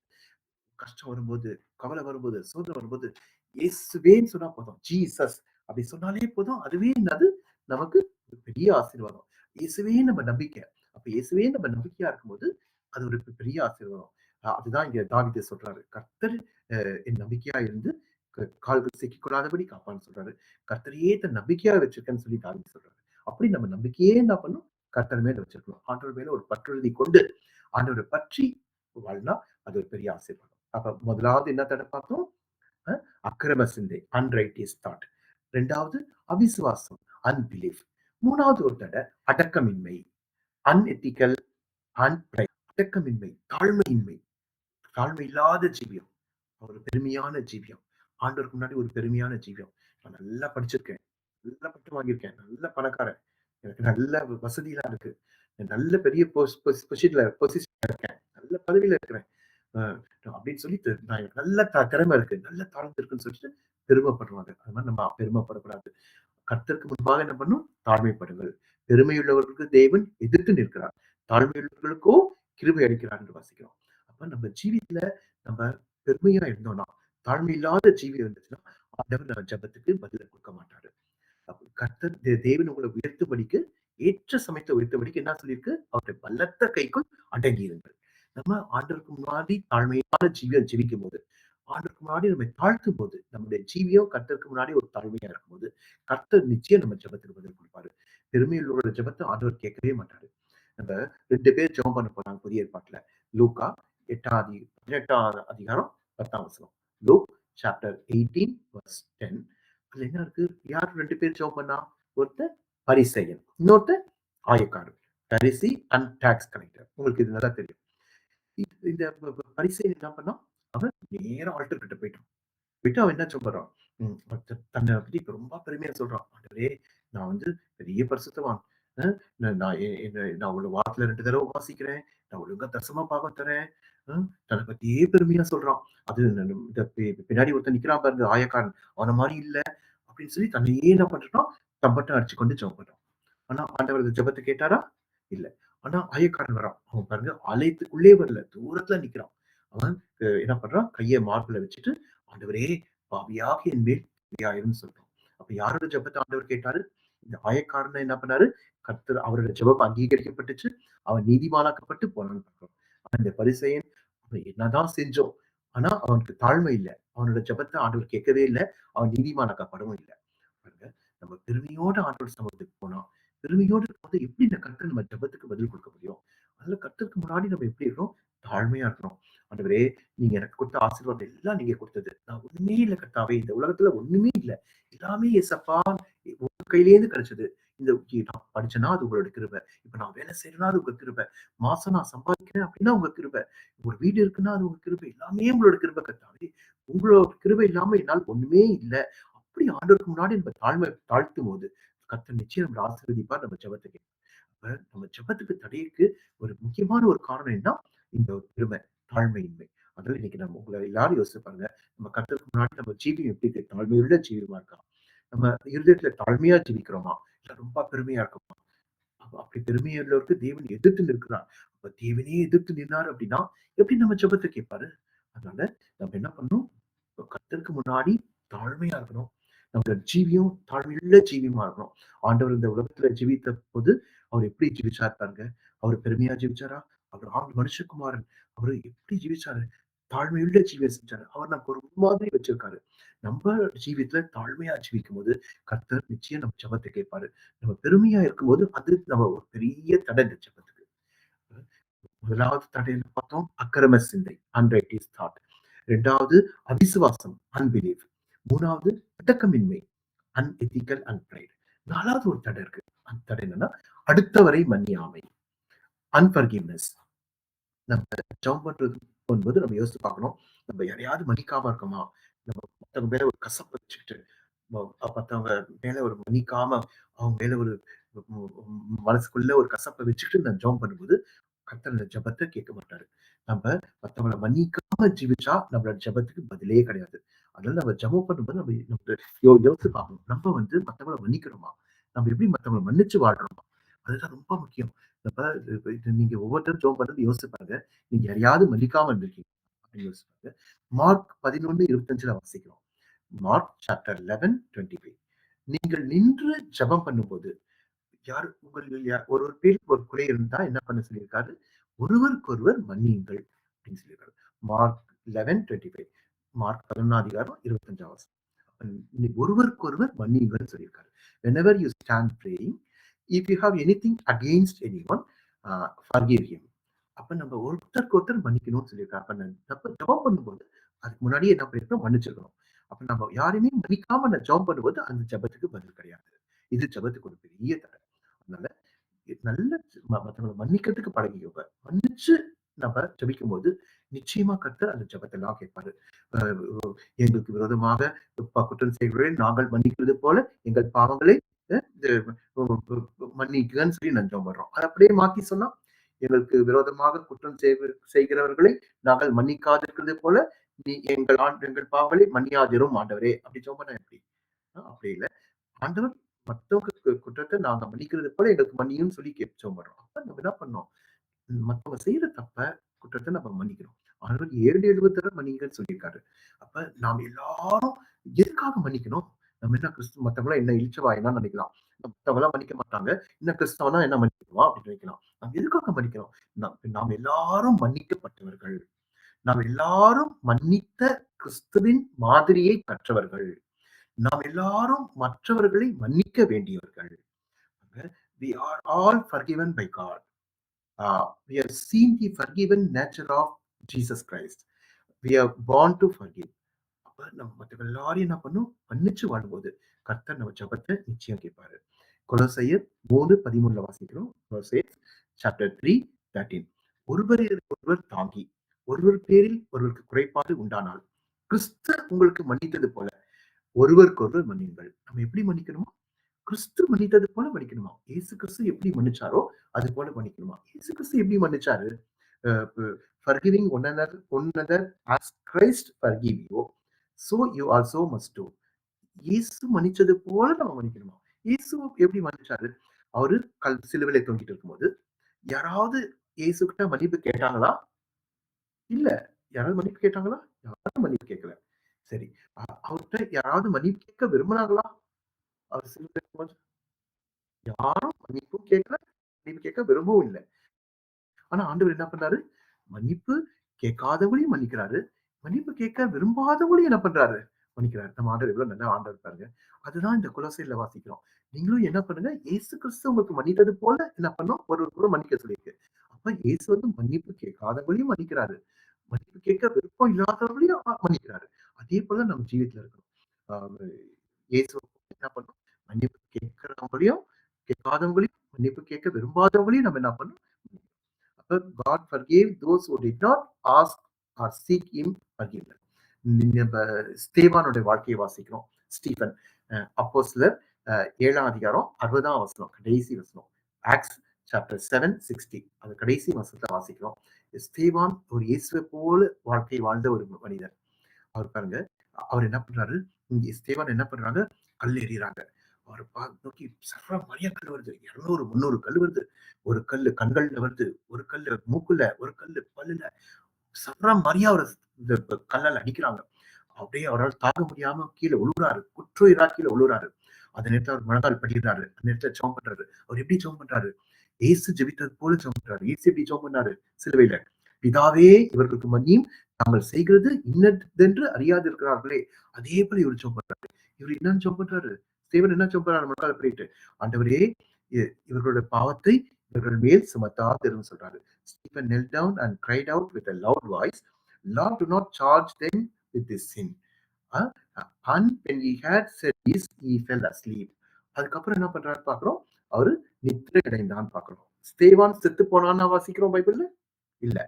கஷ்டம் வரும்போது, கவலை வரும்போது, சோதனை வரும்போது, இயேசுவேன்னு சொன்னா போதும். ஜீசஸ் அப்படி சொன்னாலே போதும். அதுவே என்னது? நமக்கு ஒரு பெரிய ஆசீர்வாதம். இயேசுவே நம்ம நம்பிக்கை. அப்ப இயேசுவே நம்ம நம்பிக்கையா இருக்கும்போது, அது ஒரு பெரிய ஆசீர்வாதம். அதுதான் இங்க தாவீது சொல்றாரு. கர்த்தர் என் நம்பிக்கையா இருந்து கால்கள் சிக்கிக் கொள்ளாதபடி காப்பான்னு சொல்றாரு. கர்த்தரையே தன் நம்பிக்கையா வச்சிருக்கேன்னு சொல்லி தாவீது சொல்றாரு. அப்படி நம்ம நம்பிக்கையே என்ன பண்ணும்? கர்த்தர் மேல வச்சிருக்கணும். ஆண்டவர் மேல ஒரு பற்றுறுதி கொண்டு, ஆண்டவரை பற்றி வாழ்ந்தா அது ஒரு பெரிய ஆசீர்வாதம். அப்ப முதலாவது என்ன தடை பார்த்தோம்? அ அக்கிரம சிந்தை, அன்ரைட்டியஸ் தாட். 2வது அவிசுவாசம், அன்பிலீஃப். 3வது ஒரு தடை அடக்கமின்மை, அன்எத்திக்கல், அடக்கமின்மை, தாழ்மையின்மை, தாழ்மை இல்லாத ஜீவியம். ஒரு பெருமையான ஜீவியம். ஆண்டவருக்கு முன்னாடி ஒரு பெருமையான ஜீவியம். நான் நல்லா படிச்சிருக்கேன். நல்லா பட்டம் வாங்கியிருக்கேன். நல்ல பணக்காரன். எனக்கு நல்ல வசதிலாம் இருக்கு. நல்ல பெரிய பொசிஷன்ல இருக்கேன். நல்ல பதவியில இருக்கிறேன். அ அப்படின்னு சொல்லி நான் எனக்கு நல்ல திறமை இருக்கு. நல்ல தாளந்து இருக்குன்னு சொல்லிட்டு பெருமைப்படுவாங்க. அது மாரி நம்ம பெருமைப்படக்கூடாது. கர்த்தருக்கு முன்பாக என்ன பண்ணும்? தாழ்மைப்படுங்கள். பெருமையுள்ளவர்களுக்கு தேவன் எதிர்த்து நிற்கிறார். தாழ்மையுள்ளவர்களுக்கோ கிருபை அளிக்கிறார் என்று வாசிக்கிறோம். அப்ப நம்ம ஜீவியத்துல நம்ம பெருமையா இருந்தோம்னா, தாழ்மை இல்லாத ஜீவியம் இருந்துச்சுன்னா, ஆண்டவர் நம்ம ஜெபத்துக்கு பதில குடுக்க மாட்டாரு. அப்ப கர்த்தர் தேவன் உங்களை உயர்த்தும்படிக்கு ஏற்ற சமயத்தை உயர்த்தும்படிக்கு என்ன சொல்லியிருக்கு? அவருடைய பலத்த கைக்குள் அடங்கியிருங்கள். நம்ம ஆண்டவருக்கு முன்னாடி தாழ்மையான ஜீவியம் ஜீவிக்கும்போது, ஆண்டவருக்கு முன்னாடி நம்மை தாழ்த்தும்போது, நம்முடைய ஜீவியம் கர்த்தருக்கு முன்னாடி ஒரு தாழ்மையா இருக்கும்போது, கர்த்தர் நிச்சயம் நம்ம ஜெபத்துக்கு பதில் குடுப்பாரு. பெருமையுள்ளவரோட ஜெபத்த ஆண்டவர் கேட்கவே மாட்டாரு. நம்ம 2 பேர் ஜெபம் பண்ண போனாங்க புதிய ஏற்பாட்டுல. லூக்கா 18ஆம் அதிகாரம் 10ஆம் வசனம். Look chapter 18 verse 10. அதுல என்ன இருக்கு? யார் 2 பேர் ஜெபம் பண்ணா? ஒருத்தன் பரிசேயன். இன்னொருத்தன் ஆயக்காரர். பரிசி அண்ட் டாக்ஸ் கலெக்டர். உங்களுக்கு இது நல்லா தெரியும். இந்த பரிசேயன் என்ன பண்ணான்? அவன் நேரா ஆல்டர் கிட்ட போயிட்டான். போயிட்டு அவன் என்ன சொல்றான்? தன்னை பத்தி இப்ப ரொம்ப பெருமையா சொல்றான். ஆண்டவரே! நான் வந்து பெரிய பரிசுத்தவான். அ நான் ஒரு வாரத்துல 2 தடவ உபாசிக்கிறேன். நான் ஒழுங்கா தசம பாகம் தர்றேன். அ தன்னை பத்தியே பெருமையா சொல்றான். அது இந்த பின்னாடி ஒருத்தன் நிக்கிறான் பாருங்க ஆயக்காரன். அவன மாரி இல்ல. அப்படின்னு சொல்லி தன்னையே என்ன பண்றான்? தம்பட்டம் அடிச்சுக்கொண்டு ஜெபம் பண்றான். ஆனா ஆண்டவர் அந்த ஜெபத்த கேட்டாரா? இல்ல. ஆனா ஆயக்காரன் வரான். அவன் பாருங்க ஆலயத்துக்குள்ளே வரல. தூரத்துல நிக்கிறான். அவன் என்ன பண்றான்? கைய மார்புல வச்சுட்டு, ஆண்டவரே! பாவியாகிய என் மேல் கிருபையாயிரும் சொல்றான். அப்ப யாரோட ஜெபத்த ஆண்டவர் கேட்டாரு? இந்த ஆயக்காரன் என்ன பண்ணாரு? கர்த்தர் அவரோட ஜெபம் அங்கீகரிக்கப்பட்டுச்சு. அவன் நீதிமானாக்கப்பட்டு போனான்னு பார்க்கிறோம். ஆனா இந்த பரிசேயன் அவன் என்னதான் செஞ்சோம். ஆனா அவனுக்கு தாழ்மை இல்ல. அவனோட ஜெபத்த ஆண்டவர் கேட்கவே இல்ல. அவன் நீதிமானாக்கப்படவும் இல்ல. பாருங்க, நம்ம பெருமையோட ஆண்டவர் சமூகத்துக்கு போனா, பெருமையோடு இருக்கும்போது எப்படி இந்த கர்த்தர் நம்ம ஜெபத்துக்கு பதில் கொடுக்க முடியும்? அதனால கர்த்தருக்கு முன்னாடி நம்ம எப்படி இருக்கணும்? தாழ்மையா இருக்கணும். ஆண்டவரே, நீங்க எனக்கு கொடுத்த ஆசீர்வாதம் எல்லாம் நீங்க கொடுத்தது. நான் ஒண்ணுமே இல்ல கர்த்தாவே. இந்த உலகத்துல ஒண்ணுமே இல்ல. எல்லாமே ஏசப்பா உங்க கையிலேருந்து கிடைச்சது. இந்த நான் படிச்சேன்னா அது உங்களோட கிருபை. இப்ப நான் வேலை செய்றேன்னா அது உங்க கிருபை. மாசம் நான் சம்பாதிக்கிறேன் அப்படின்னா உங்க கிருபை. ஒரு வீடு இருக்குன்னா அது உங்க கிருபை. எல்லாமே உங்களோட கிருபை கர்த்தாவே. உங்களோட கிருபை இல்லாம என்னால ஒண்ணுமே இல்ல. அப்படி ஆண்டவருக்கு முன்னாடி நம்ம தாழ்த்தும்போது, கர்த்தர் நிச்சயம் நம்மள ஆசீர்வதிப்பார். நம்ம ஜெபத்த கேட்பார். அப்ப நம்ம ஜெபத்துக்கு தடைக்கு ஒரு முக்கியமான ஒரு காரணம் என்ன? இந்த ஒரு பெருமை, தாழ்மையின்மை. அதனால இன்னைக்கு நம்ம உங்கள எல்லாரும் யோசிச்சு பாருங்க. நம்ம கர்த்தருக்கு முன்னாடி நம்ம ஜீவியம் எப்படி இருக்கு? தாழ்மையுள்ள ஜீவியமா இருக்கா? நம்ம இருதயத்துல தாழ்மையா ஜீவிக்கிறோமா? இல்ல ரொம்ப பெருமையா இருக்கோமா? அப்படி பெருமை உள்ளவருக்கு தேவன் எதிர்த்து நிற்கிறார். அப்ப தேவனே எதிர்த்து நின்னாரு அப்படின்னா, எப்படி நம்ம ஜெபத்த கேட்பாரு? அதனால நம்ம என்ன பண்ணணும்? கர்த்தருக்கு முன்னாடி தாழ்மையா இருக்கணும். நம்மளோட ஜீவியம் தாழ்மையுள்ள ஜீவியமா இருக்கணும். ஆண்டவர் இந்த உலகத்துல ஜீவித்த போது, அவர் எப்படி ஜீவிச்சார் பாருங்க. அவர் பெருமையா ஜீவிச்சாரா? அவர் மனுஷகுமாரன். அவரு எப்படி ஜீவிச்சாரு? தாழ்மையுள்ள ஜீவியம் செஞ்சாரு. அவர் நமக்கு ஒரு முன்மாதிரி வச்சிருக்காரு. நம்ம ஜீவியத்துல தாழ்மையா ஜீவிக்கும்போது, கர்த்தர் நிச்சயம் நம்ம ஜெபத்த கேட்பாரு. நம்ம பெருமையா இருக்கும்போது, அது நம்ம ஒரு பெரிய தடை இந்த ஜெபத்துக்கு. முதலாவது தடை என்ன பார்த்தோம்? அக்கிரம சிந்தை, அன்ரைட்டியஸ் தாட். 2வது அவிசுவாசம், அன்பிலீவ். 3வது அடக்கமின்மை, அன்எத்திக்கல் அண்ட் பிரைட். 4வது ஒரு தடை இருக்கு. அந்த தடை என்னன்னா, அடுத்தவரை மன்னியாமை, அன்ஃபர்கிவ்னஸ். நம்ம ஜெபம் பண்றது போது நம்ம யோசிச்சு பார்க்கணும். நம்ம யாரையாவது மன்னிக்காம இருக்கோமா? நம்ம மத்தவங்க மேல ஒரு கசப்பு வச்சுக்கிட்டு, மத்தவங்க மேல ஒரு மன்னிக்காம, அவங்க மேல ஒரு மனசுக்குள்ள ஒரு கசப்ப வச்சுக்கிட்டு நான் ஜெபம் பண்ணும்போது, கர்த்தர் அந்த ஜெபத்த கேட்க மாட்டாரு. நம்ப மத்தவங்கள மன்னிக்காம ஜீவிச்சா நம்மளோட ஜெபத்துக்கு பதிலே கிடையாது. அதனால நம்ம ஜெபம் பண்ணும்போது நம்ம நம்ம யோசிச்சு பார்க்கணும். நம்ம வந்து மத்தவங்கள மன்னிக்கிறோமா? நம்ம எப்படி மத்தவங்கள மன்னிச்சு வாழ்றோமா? அதுதான் ரொம்ப முக்கியம். இப்ப இது நீங்க ஒவ்வொருத்தரும் ஜெபம் பண்றது யோசிச்சு பாருங்க. நீங்க யாரையாவது மன்னிக்காம இருந்திருக்கீங்க அப்படின்னு யோசிச்சு பாருங்க. மார்க் 11:25 வாசிக்கிறோம். Mark chapter 11:25. நீங்கள் நின்று ஜெபம் பண்ணும்போது யார் உங்களில் ஒரு ஒரு பேருக்கு ஒரு குறை இருந்தா என்ன பண்ண சொல்லியிருக்காரு? ஒருவருக்கொருவர் மன்னியுங்கள் அப்படின்னு சொல்லியிருக்காரு. மார்க் 11:25. மார்க் 11ஆம் அதிகாரம் 25ஆம் வசனம். ஒருவருக்கொருவர் மன்னியுங்கள்ன்னு சொல்லியிருக்காரு. Whenever you stand praying, if you have anything against anyone, forgive him. அப்ப நம்ம ஒருத்தருக்கு ஒருத்தர் மன்னிக்கணும்னு சொல்லியிருக்காரு. அப்ப நம்ம ஜெபம் பண்ணும்போது அதுக்கு முன்னாடியே என்ன பண்ணிருக்கணும்? மன்னிச்சிருக்கணும். அப்ப நம்ம யாரையுமே மன்னிக்காம நான் ஜெபம் பண்ணும்போது அந்த ஜெபத்துக்கு பதில் கிடையாது. இது ஜெபத்துக்கு ஒரு பெரிய தடை. அதனால நல்ல மத்தவங்கள மன்னிக்கிறதுக்கு பழகிக்கோங்க. மன்னிச்சு நம்ம ஜெபிக்கும்போது, நிச்சயமா கர்த்தர் அந்த ஜெபத்தெல்லாம் கேட்பாரு. அ எங்களுக்கு விரோதமாக குற்றம் செய்கிறவர்களை நாங்கள் மன்னிக்கிறது போல எங்கள் பாவங்களை அ இது மன்னிக்கன்னு சொல்லி நான் ஜெபம் பண்றோம். அத அப்படியே மாத்தி சொன்னா, எங்களுக்கு விரோதமாக குற்றம் செய்கிறவர்களை நாங்கள் மன்னிக்காதிருக்கிறது போல, நீ எங்கள் பாவங்களை மன்னியாதிரும் ஆண்டவரே! அப்படி ஜெபம் பண்ணா எப்படி? அப்படி இல்ல. ஆண்டவர் மத்தவங்க குற்றத்த நாங்க மன்னிக்கிறது போல எங்களுக்கு மன்னியும்ன்னு சொல்லி ஜெபம் பண்றோம். அப்ப நம்ம என்ன பண்ணோம்? மத்தவங்க செய்யற தப்ப, குற்றத்த நம்ம மன்னிக்கிறோம். ஆண்டவர் 7, 70 தடவ மன்னிங்கன்னு சொல்லியிருக்காரு. அப்ப நாம் எல்லாரும் எதுக்காக மன்னிக்கணும்? நம்ம என்ன மத்தவங்கலாம் என்ன இளிச்சவாயனா நினைக்கலாம். மத்தவங்கலாம் மன்னிக்க மாட்டாங்க. என்ன கிறிஸ்தவனா என்ன மன்னிக்குவான் அப்படின்னு நினைக்கலாம். நாம் எதுக்காக மன்னிக்கிறோம்? நாம் எல்லாரும் மன்னிக்கப்பட்டவர்கள். நாம் எல்லாரும் மன்னித்த கிறிஸ்துவின் மாதிரியை கற்றவர்கள். நாம் எல்லாரும் மற்றவர்களை மன்னிக்க வேண்டியவர்கள். We are all forgiven by God. We have seen the forgiven nature of Jesus Christ. We are born to forgive. அப்ப நம்ம மத்தவங்க எல்லாரையும் என்ன பண்ணும்? மன்னிச்சு வாழும்போது, கர்த்தர் நம்ம ஜெபத்த நிச்சயம் கேட்பாரு. கொலோசையர் 3:13 வாசிக்கிறோம். கொலோசையர் சாப்டர் 3:13. ஒருவரை ஒருவர் தாங்கி, ஒருவர் பேரில் ஒருவருக்கு குறைபாடு உண்டானால், கிறிஸ்து உங்களுக்கு மன்னித்தது போல ஒருவருக்கொருவர் மன்னியுங்கள். நம்ம எப்படி மன்னிக்கணுமோ, கிறிஸ்து மன்னித்தது போல மன்னிக்கணுமா? இயேசு கிறிஸ்து எப்படி மன்னிச்சாரோ, அது போல மன்னிக்கணுமா? இயேசு கிறிஸ்து எப்படி மன்னிச்சாரு? அ ப forgiving one another as Christ forgive you, so you also must do. இயேசு மன்னிச்சது போல நம்ம மன்னிக்கணுமா? இயேசு எப்படி மன்னிச்சாரு? அவரு சிலுவையில தொங்கிட்டு இருக்கும்போது, யாராவது இயேசு கிட்ட மன்னிப்பு கேட்டாங்களா? இல்ல. யாராவது மன்னிப்பு கேட்டாங்களா? யாரும் மன்னிப்பு கேட்கல. சரி. அவர்ட்ட யாராவது மன்னிப்பு கேட்க விரும்புனாங்களா? அவர் சிலுவையில இருக்கும்போது யாரும் மன்னிப்பும் கேட்கல, மன்னிப்பு கேட்க விரும்பவும் இல்ல. ஆனா ஆண்டவர் என்ன பண்றாரு? மன்னிப்பு கேட்காதவங்களையும் மன்னிக்கிறாரு. மன்னிப்பு கேட்க விரும்பாதவங்களையும் என்ன பண்றாரு? மன்னிக்கிறாரு. நம்ம ஆண்டவர் எவ்வளவு நல்ல ஆண்டவர் பாருங்க. அதுதான் இந்த கொலோசையில வாசிக்கிறோம். நீங்களும் என்ன பண்ணுங்க, இயேசு கிறிஸ்து உங்களுக்கு மன்னித்தது போல என்ன பண்ணணும்? ஒருவருக்கொருவர் கூட மன்னிக்க சொல்லியிருக்கு. அப்ப இயேசு வந்து மன்னிப்பு கேட்காதவங்களையும் மன்னிக்கிறாரு. மன்னிப்பு கேட்க விருப்பம் இல்லாதவங்களையும் மன்னிக்கிறாரு. அதே போல நம்ம ஜீவியத்துல இருக்கணும். ஆ இயேசு என்ன பண்ணணும்? மன்னிப்பு கேட்கிறவங்களையும், கேட்காதவங்களையும், மன்னிப்பு கேட்க விரும்பாதவங்களையும் நம்ம என்ன பண்ணணும்? God forgave those who did not ask or seek him forgiveness. நம்ம ஸ்தேவானுடைய வாழ்க்கையை வாசிக்கிறோம். ஸ்டீபன் அப்போஸ்தலர் 7ஆம் அதிகாரம் 60ஆம் வசனம் கடைசி வசனம். ஆக்ட்ஸ் சாப்டர் 7:60 அது கடைசி வசனத்தை வாசிக்கிறோம். ஸ்தேவான் ஒரு இயேசுவை போல வாழ்க்கை வாழ்ந்த ஒரு மனிதர். அவர் பாருங்க, அவர் என்ன பண்றாரு? இங்க ஸ்தேவான் என்ன பண்றாங்க? கல் எறியறாங்க. அவர நோக்கி சர்ற மாரியா கல் வருது. 200, 300 கல் வருது. ஒரு கல்லு கண்கள்ல வருது. ஒரு கல்லு மூக்குல, ஒரு கல்லு பல்லுல. சர்ற மாரியா அவர இந்த கல்லால அடிக்கிறாங்க. அப்படியே அவரால தாங்க முடியாம கீழ விழுகுறாரு. குற்றுயிரா கீழ விழுகுறாரு. அந்த நேரத்துல அவர் முழங்கால் படியிடுறாரு. அந்த நேரத்துல ஜெபம் பண்றாரு. அவர் எப்படி ஜெபம் பண்றாரு? இயேசு ஜெபித்தது போல ஜெபம் பண்றாரு. இயேசு எப்படி ஜெபம் பண்ணாரு? சிலுவையில. பிதாவே இவர்களுக்கு மன்னியும் தாங்கள் செய்கிறது இன்னதென்று அறியாதிருக்கிறார்களே. அதே போல இவர் ஜெபம் பண்றாரு. இவர் என்னன்னு ஜெபம் பண்றாரு? தேவன் என்ன ஜெபம் பண்றாரு முழங்கால படியிட்டு? ஆண்டவரே இவர்களுடைய பாவத்தை இவர்கள் மேல் சுமத்தாதிருன்னு சொல்றாரு. Stephen knelt down and cried out with a loud voice, Lord, do not charge them with this sin. Uh, and when he had said this, he fell asleep. அதுக்கப்புறம் என்ன பண்றாரு பாக்குறோம்? அவரு நித்திரை அடைந்தான்னு பாக்குறோம். ஸ்தேவான் செத்து போனான்னு வாசிக்கிறோம் பைபிள்ல? இல்ல.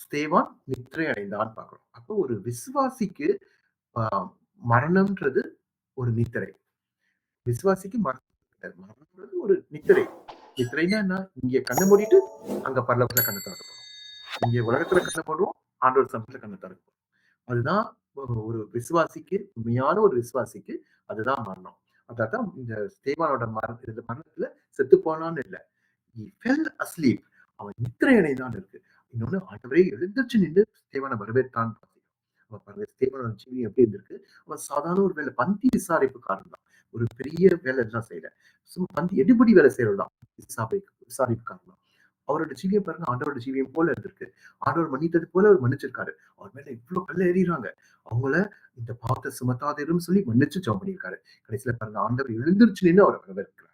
ஸ்தேவான் நித்திரை அடைந்தான்னு பாக்குறோம். அப்போ ஒரு விசுவாசிக்கு மரணம்ன்றது ஒரு நித்திரை. விசுவாசிக்கு மரணம்ன்றது ஒரு நித்திரை. நித்திரைன்னா என்ன? இங்க கண்ண மூடிட்டு அங்க பரலோகத்துல கண்ண திறக்க போறோம். இங்க உலகத்துல கண்ண மூடுவோம், ஆண்டவர் சமூகத்துல கண்ண திறப்போம். அதுதான் ஒரு விசுவாசிக்கு, உண்மையான ஒரு விசுவாசிக்கு அதுதான் மரணம். அதான் இந்த ஸ்தேவானோட மரணத்துல செத்து போனான்னு இல்ல. He fell asleep. அவன் நித்திரை அடைந்தான் இருக்கு. இன்னொன்னு ஆண்டவரே எழுந்திருச்சு நின்று ஸ்தேவானை வரவேற்றான்னு பார்த்தீங்க. அப்ப பாருங்க ஸ்தேவானோட ஜீவியம் எப்படி இருந்திருக்கு. அவன் சாதாரண ஒரு வேலை பந்தி விசாரிப்புக்காரன் தான். ஒரு பெரிய வேலை எல்லாம் செய்யல. சும்மா பந்தி எடுபிடி வேலை செய்யறதுதான். விசாரிப்புக்காரன் தான். அவரோட ஜீவியம் பாருங்க ஆண்டவரோட ஜீவியம் போல இருந்திருக்கு. ஆண்டவர் மன்னித்தது போல அவர் மன்னிச்சிருக்காரு. அவர் மேல இவ்வளவு கல்ல எறிறாங்க. அவங்கள இந்த பாவத்தை சுமத்தாதேரும் சொல்லி மன்னிச்சு ஜெபம் பண்ணியிருக்காரு. கடைசியில பாருங்க ஆண்டவர் எழுந்திருச்சு நின்னு அவரை வரவேற்கிறார்.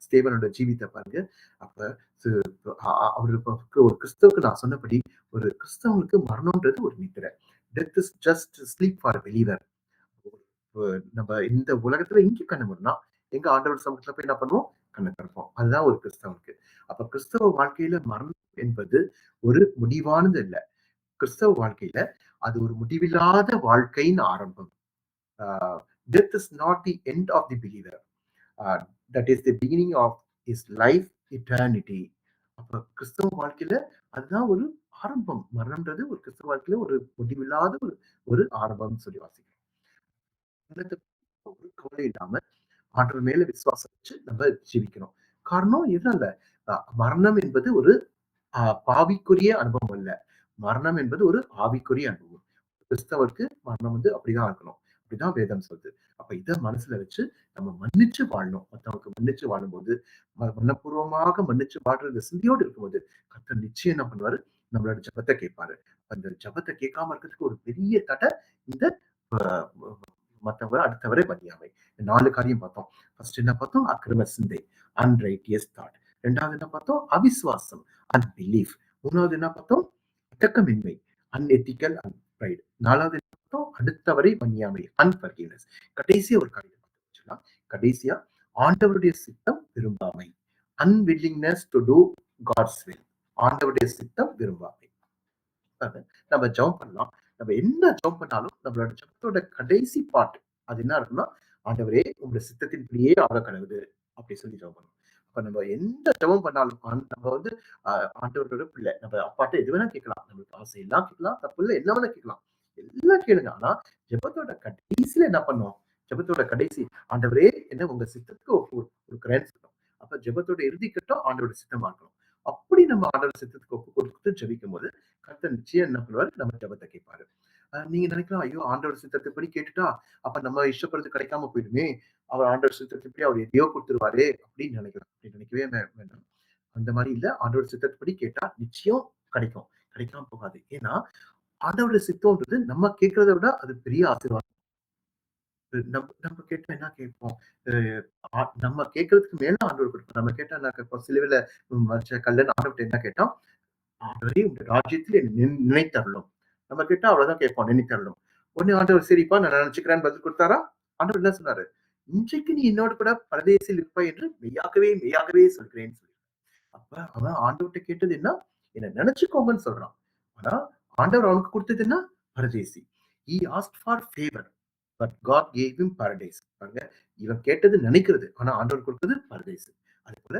ஸ்தேவனோட ஜீவித்த பாருங்க. அப்ப சு அவருக்கு ஒரு கிறிஸ்தவுக்கு நான் சொன்னபடி ஒரு கிறிஸ்தவனுக்கு மரணம்ன்றது ஒரு நித்திரை. Death is just sleep for believer. நம்ம இந்த உலகத்துல இங்க கண்ண மூடுனா எங்க ஆண்டவர் சமூகத்துல போய் என்ன பண்ணுவோம்? கண்ண திறப்போம். அதுதான் ஒரு கிறிஸ்தவனுக்கு. அப்ப கிறிஸ்தவ வாழ்க்கையில மரணம் என்பது ஒரு முடிவானது இல்ல. கிறிஸ்தவ வாழ்க்கையில அது ஒரு முடிவில்லாத வாழ்க்கையின் ஆரம்பம். Death is not the end of the believer. That is the beginning of is life eternity. அப்ப கிறிஸ்தவ வாழ்க்கையில அதுதான் ஒரு ஆரம்பம். மரணம்ன்றது ஒரு கிறிஸ்தவ வாழ்க்கையில ஒரு முடிவில்லாத ஒரு ஒரு ஆரம்பம்னு சொல்லி வாசிக்கிறோம். ஒரு கவலை இல்லாம ஆண்டவர் மேல விசுவாசம் வச்சு நம்ம ஜீவிக்கணும். காரணம் எதுவும் இல்ல. மரணம் என்பது ஒரு பாவிக்குரிய அனுபவம் அல்ல. மரணம் என்பது ஒரு ஆவிக்குரிய அனுபவம். கிறிஸ்தவருக்கு மரணம் வந்து அப்படிதான் இருக்கணும். அப்படிதான் வேதம் சொல்லுது. அப்ப இத மனசுல வச்சு நம்ம மன்னிச்சு வாழணும். மத்தவங்களுக்கு மன்னிச்சு வாழும்போது, மனப்பூர்வமாக மன்னிச்சு வாழ்ற சிந்தையோடு இருக்கும்போது, கர்த்தர் நிச்சயம் என்ன பண்ணுவாரு? நம்மளோட ஜெபத்த கேட்பாரு. அந்த ஜெபத்த கேட்காம இருக்கிறதுக்கு ஒரு பெரிய தடை இந்த அ மத்தவங்கள அடுத்தவரை பலியாமை. 4 காரியம் பார்த்தோம். ஃபர்ஸ்ட் என்ன பார்த்தோம்? அக்கிரம சிந்தை, அன்ரைட்டியஸ் தாட். 2வது என்ன பார்த்தோம்? அவிசுவாசம், அன்பிலீஃப். 3வது என்ன பார்த்தோம்? இரக்கமின்மை, அன்எத்திக்கல் அண்ட் ப்ரைட். 4வது என்ன பார்த்தோம்? அடுத்தவரை மன்னியாமை, அன்ஃபர்கிவ்னஸ். கடைசியா ஒரு காரியம் பார்த்தோம். கடைசியா ஆண்டவருடைய சித்தம் விரும்பாமை, unwillingness to do God's will. ஆண்டவருடைய சித்தம் விரும்பாமை. நம்ம ஜெபம் பண்ணலாம். நம்ம என்ன ஜெபம் பண்ணாலும் நம்மளோட ஜெபத்தோட கடைசி பார்ட் அது என்ன இருக்கும்னா, ஆண்டவரே உங்களுடைய சித்தத்தின்படியே ஆக கடவுது அப்படி சொல்லி ஜெபம் பண்ணணும். அப்ப நம்ம எந்த ஜெபம் பண்ணாலும் நம்ம வந்து ஆண்டவரோட பிள்ளை. நம்ம அப்பாட்ட எது வேணா கேட்கலாம். நம்மளுக்கு ஆசை எல்லாம் கேட்கலாம். தப்பு இல்ல. என்ன வேணா கேட்கலாம். எல்லாம் கேளுங்க. ஆனா ஜெபத்தோட கடைசியில என்ன பண்ணும்? ஜெபத்தோட கடைசி ஆண்டவரே என்ன உங்க சித்தத்துக்கு கொடுக்குறேன்னு சொல்லணும். அப்ப ஜெபத்தோட இறுதி கட்டம் ஆண்டவரோட சித்தமா இருக்கணும். அப்படி நம்ம ஆண்டவர் சித்தத்துக்கு ஒப்பு கொடுத்து ஜெபிக்கும் போது கர்த்தர் நிச்சயம் என்ன பண்ணுவாரு? நம்ம ஜெபத்த கேட்பாரு. நீங்க நினைக்கலாம், ஐயோ! ஆண்டவர் சித்தத்தின்படி கேட்டுட்டா, அப்ப நம்ம இஷ்டப்படுறது கிடைக்காம போயிடுமே! அவர் ஆண்டவர் சித்தத்தின்படி அவர் எதையோ குடுத்துருவாரே! அப்படின்னு நினைக்கலாம். அப்படி நினைக்கவே வேண்டாம். அந்த மாரி இல்ல. ஆண்டவர் சித்தத்தின்படி கேட்டா நிச்சயம் கிடைக்கும். கிடைக்காம போகாது. ஏன்னா, ஆண்டவருடைய சித்தம்ன்றது நம்ம கேட்கிறத விட அது பெரிய ஆசீர்வாதம். நம்ம நம்ம கேட்டா என்ன கேட்போம்? நம்ம கேட்கறதுக்கு மேல ஆண்டவர் குடுப்பார். நம்ம கேட்டா என்ன கேட்போம்? சிலுவையில வச்ச கல்லன் ஆண்டவர்ட்ட என்ன கேட்டோம்? ஆண்டவரே உங்க ராஜ்யத்தில் என்னை நினைத்தருளும். நம்ம கேட்டா அவ்வளவுதான் கேட்போம். நினைத்தருளும். உடனே ஆண்டவர் சரிப்பா நான் நினைச்சுக்கிறேன்னு பதில் கொடுத்தாரா? ஆண்டவர் என்ன சொன்னாரு? இன்றைக்கு நீ என்னோடு கூட பரதேசில் இருப்பாய் என்று மெய்யாகவே மெய்யாகவே சொல்கிறேன்னு சொல்லி. அப்ப அவன் ஆண்டவர்ட்ட கேட்டது என்ன? என்ன நினைச்சுக்கோங்கன்னு சொல்றான். ஆனா ஆண்டவர் அவனுக்கு கொடுத்தது என்ன? பரதேசி. He asked for favor, but God gave him paradise. பாருங்க, இவன் கேட்டது நினைக்கிறது. ஆனா ஆண்டவர் கொடுத்தது பரதேசி. அதே போல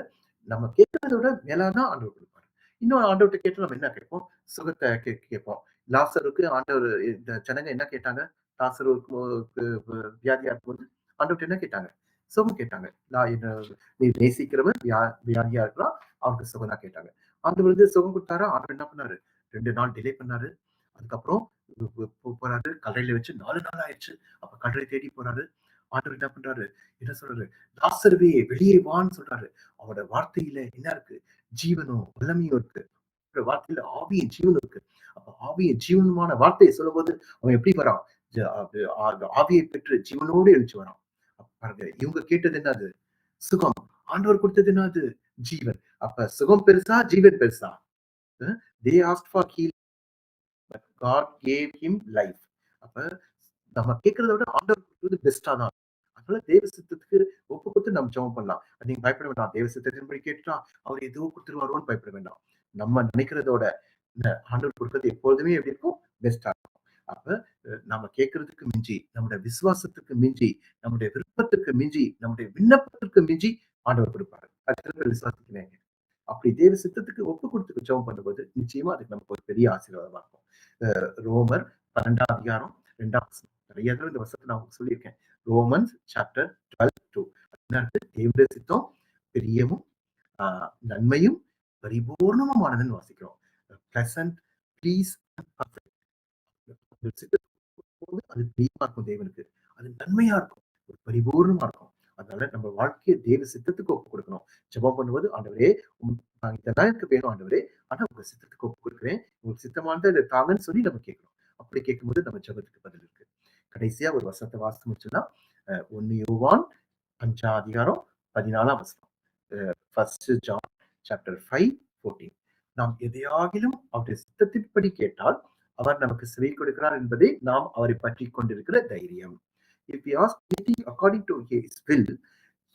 நம்ம கேட்கிறத விட மேலாதான் ஆண்டவர் கொடுப்பார். இன்னும் ஆண்டவர்ட்ட கேட்டு நம்ம என்ன கேட்போம்? சுகத்த கேட்போம். லாசருக்கு ஆண்டவர் இந்த ஜனங்க என்ன கேட்டாங்க? லாசருக்கு வியாதியா இருக்கும்போது ஆண்டவர்ட்ட என்ன கேட்டாங்க? சுகம் கேட்டாங்க. நான் என்ன நீ நேசிக்கிறவன் வியாதியா இருக்கலாம். அவனுக்கு சுகம் தான் கேட்டாங்க. ஆண்டவர் வந்து சுகம் கொடுத்தாரா? ஆண்டவர் என்ன பண்ணாரு? 2 நாள் டிலே பண்ணாரு. அதுக்கப்புறம் போறாரு. கல்லறையில வச்சு 4 நாள் ஆயிடுச்சு. அப்ப கல்லறை தேடி போறாரு. ஆண்டவர் என்ன பண்றாரு? என்ன சொல்றாரு? லாசருவே வெளியே வான்னு சொல்றாரு. அவரோட வார்த்தையில என்ன இருக்கு? ஜீவனும், வல்லமையும் இருக்கு. அவரோட வார்த்தையில ஆவியும் ஜீவனும் இருக்கு. அப்ப ஆவியும் ஜீவனுமான வார்த்தையை சொல்லும்போது அவன் எப்படி வரான்? ஆவியை பெற்று ஜீவனோடு எழுச்சி வரான். பாருங்க இவங்க கேட்டது என்னது? சுகம். ஆண்டவர் கொடுத்தது என்னது? ஜீவன். அப்ப சுகம் பெருசா? ஜீவன் பெருசா? They asked for healing but God gave him life. அப்ப நம்ம கேட்கிறத விட ஆண்டவர் கொடுக்கிறது பெஸ்டா தான். அதனால தேவ சித்தத்துக்கு ஒப்பு கொடுத்து நம்ம ஜெபம் பண்ணலாம். நீங்க பயப்பட வேண்டாம். தேவ சித்தத்தின்படி கேட்டுட்டா அவர் ஏதோ கொடுத்துருவாரோன்னு பயப்பட வேண்டாம். நம்ம நினைக்கிறதோட ஆண்டவர் கொடுக்கிறது எப்பொழுதுமே எப்படி இருக்கும்? பெஸ்டா இருக்கும். அப்ப நம்ம கேட்கறதுக்கு மிஞ்சி, நம்முடைய விசுவாசத்துக்கு மிஞ்சி, நம்முடைய விருப்பத்துக்கு மிஞ்சி, நம்முடைய விண்ணப்பத்திற்கு மிஞ்சி ஆண்டவர் கொடுப்பாரு. கர்த்தருக்குள் விசுவாசிக்கிறேன். அப்படி தேவ சித்தத்துக்கு ஒப்பு கொடுத்து ஜெபம் பண்ணும்போது, நிச்சயமா அதுக்கு நமக்கு ஒரு பெரிய ஆசீர்வாதமா இருக்கும். ரோமர் 12ஆம் அதிகாரம் 2ஆம் வசனம். நெறைய தடவ இந்த வசனத்த நான் உங்களுக்கு சொல்லியிருக்கேன். Romans chapter 12:2. என்ன தேவனுடைய சித்தம் பிரியமும், ஆ நன்மையும், பரிபூர்ணமுமானதுன்னு வாசிக்கிறோம். Pleasant, peace and perfect. சித்தம் அது பிரியமா இருக்கும் தேவனுக்கு. அது நன்மையா இருக்கும். ஒரு பரிபூர்ணமா இருக்கும். அதனால நம்ம வாழ்க்கைய தேவ சித்தத்துக்கு ஒப்புக் கொடுக்கணும். ஜெபம் பண்ணும்போது, ஆண்டவரே, இதெல்லாம் எனக்கு வேணும் ஆண்டவரே. ஆனா உங்க சித்தத்துக்கு ஒப்புக் கொடுக்கிறேன். உங்களுக்கு சித்தமானத இத தாங்கன்னு சொல்லி நம்ம கேட்கணும். அப்படி கேட்கும்போது நம்ம ஜெபத்துக்கு பதில் இருக்கு. கடைசியா ஒரு வசனத்த வாசித்து முடிச்சோம்னா, 1 யோவான் 5ஆம் அதிகாரம் 14ஆம் வசனம். First John chapter 5:14. நாம் எதையாகிலும் அவருடைய சித்தத்தின்படி கேட்டால், அவர் நமக்கு செவி கொடுக்கிறார் என்பதே நாம் அவரை பற்றிக் கொண்டிருக்கிற தைரியம். If we ask anything according to his will,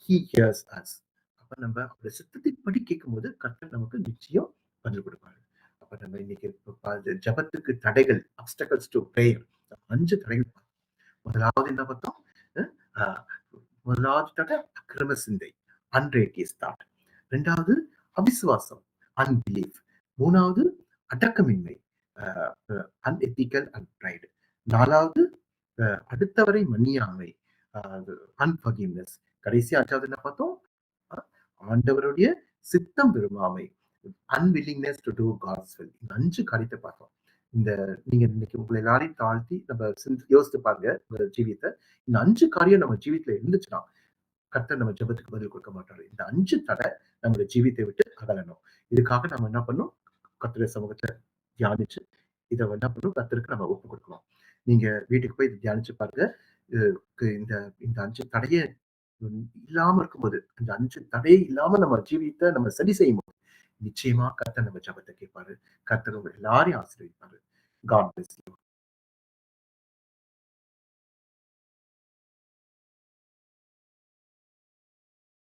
he hears us. அப்ப நம்ம அவருடைய சித்தத்தின்படி கேட்கும்போது கர்த்தர் நமக்கு நிச்சயம் பதில் கொடுப்பாரு. அப்ப நம்ம இன்னைக்கு ஜெபத்துக்கு தடைகள், obstacles to prayer 5 தடைகள் பார்த்தோம். முதலாவது என்ன பார்த்தோம்? அ முதலாவது தடை அக்கிரம சிந்தை, unrighteous thought. 2வது அவிசுவாசம், unbelief. 3வது அடக்கமின்மை, unethical and pride. 4வது அடுத்தவரை மன்னியாமை, unforgiveness. கடைசி 5வது என்ன பார்த்தோம்? அ ஆண்டவருடைய சித்தம் விரும்பாமை, unwillingness to do God's will. இந்த 5 காரியத்த பார்த்தோம். இந்த நீங்க இன்னைக்கு உங்களை எல்லாரையும் தாழ்த்தி நம்ம யோசித்து பாருங்க உங்க ஜீவியத்த. இந்த 5 காரியம் நம்ம ஜீவியத்துல இருந்துச்சுன்னா, கர்த்தர் நம்ம ஜெபத்துக்கு பதில் கொடுக்க மாட்டாரு. இந்த 5 தடை நம்முடைய ஜீவியத்தை விட்டு அகலணும். இதுக்காக நம்ம என்ன பண்ணணும்? கர்த்தருடைய சமூகத்துல தியானிச்சு, இத என்ன பண்ணணும்? கர்த்தருக்கு நம்ம ஒப்புக் கொடுக்கணும். நீங்க வீட்டுக்கு போய் இத தியானிச்சு பாருங்க. இந்த இந்த 5 தடைய இல்லாம இருக்கும்போது, இந்த 5 தடையே இல்லாம நம்ம ஜீவியத்த நம்ம சரி செய்யும்போது, நிச்சயமா கர்த்தர் நம்ம ஜெபத்த கேட்பாரு. கர்த்தர் உங்க எல்லாரையும் ஆசீர்வதிப்பாரு. God bless you.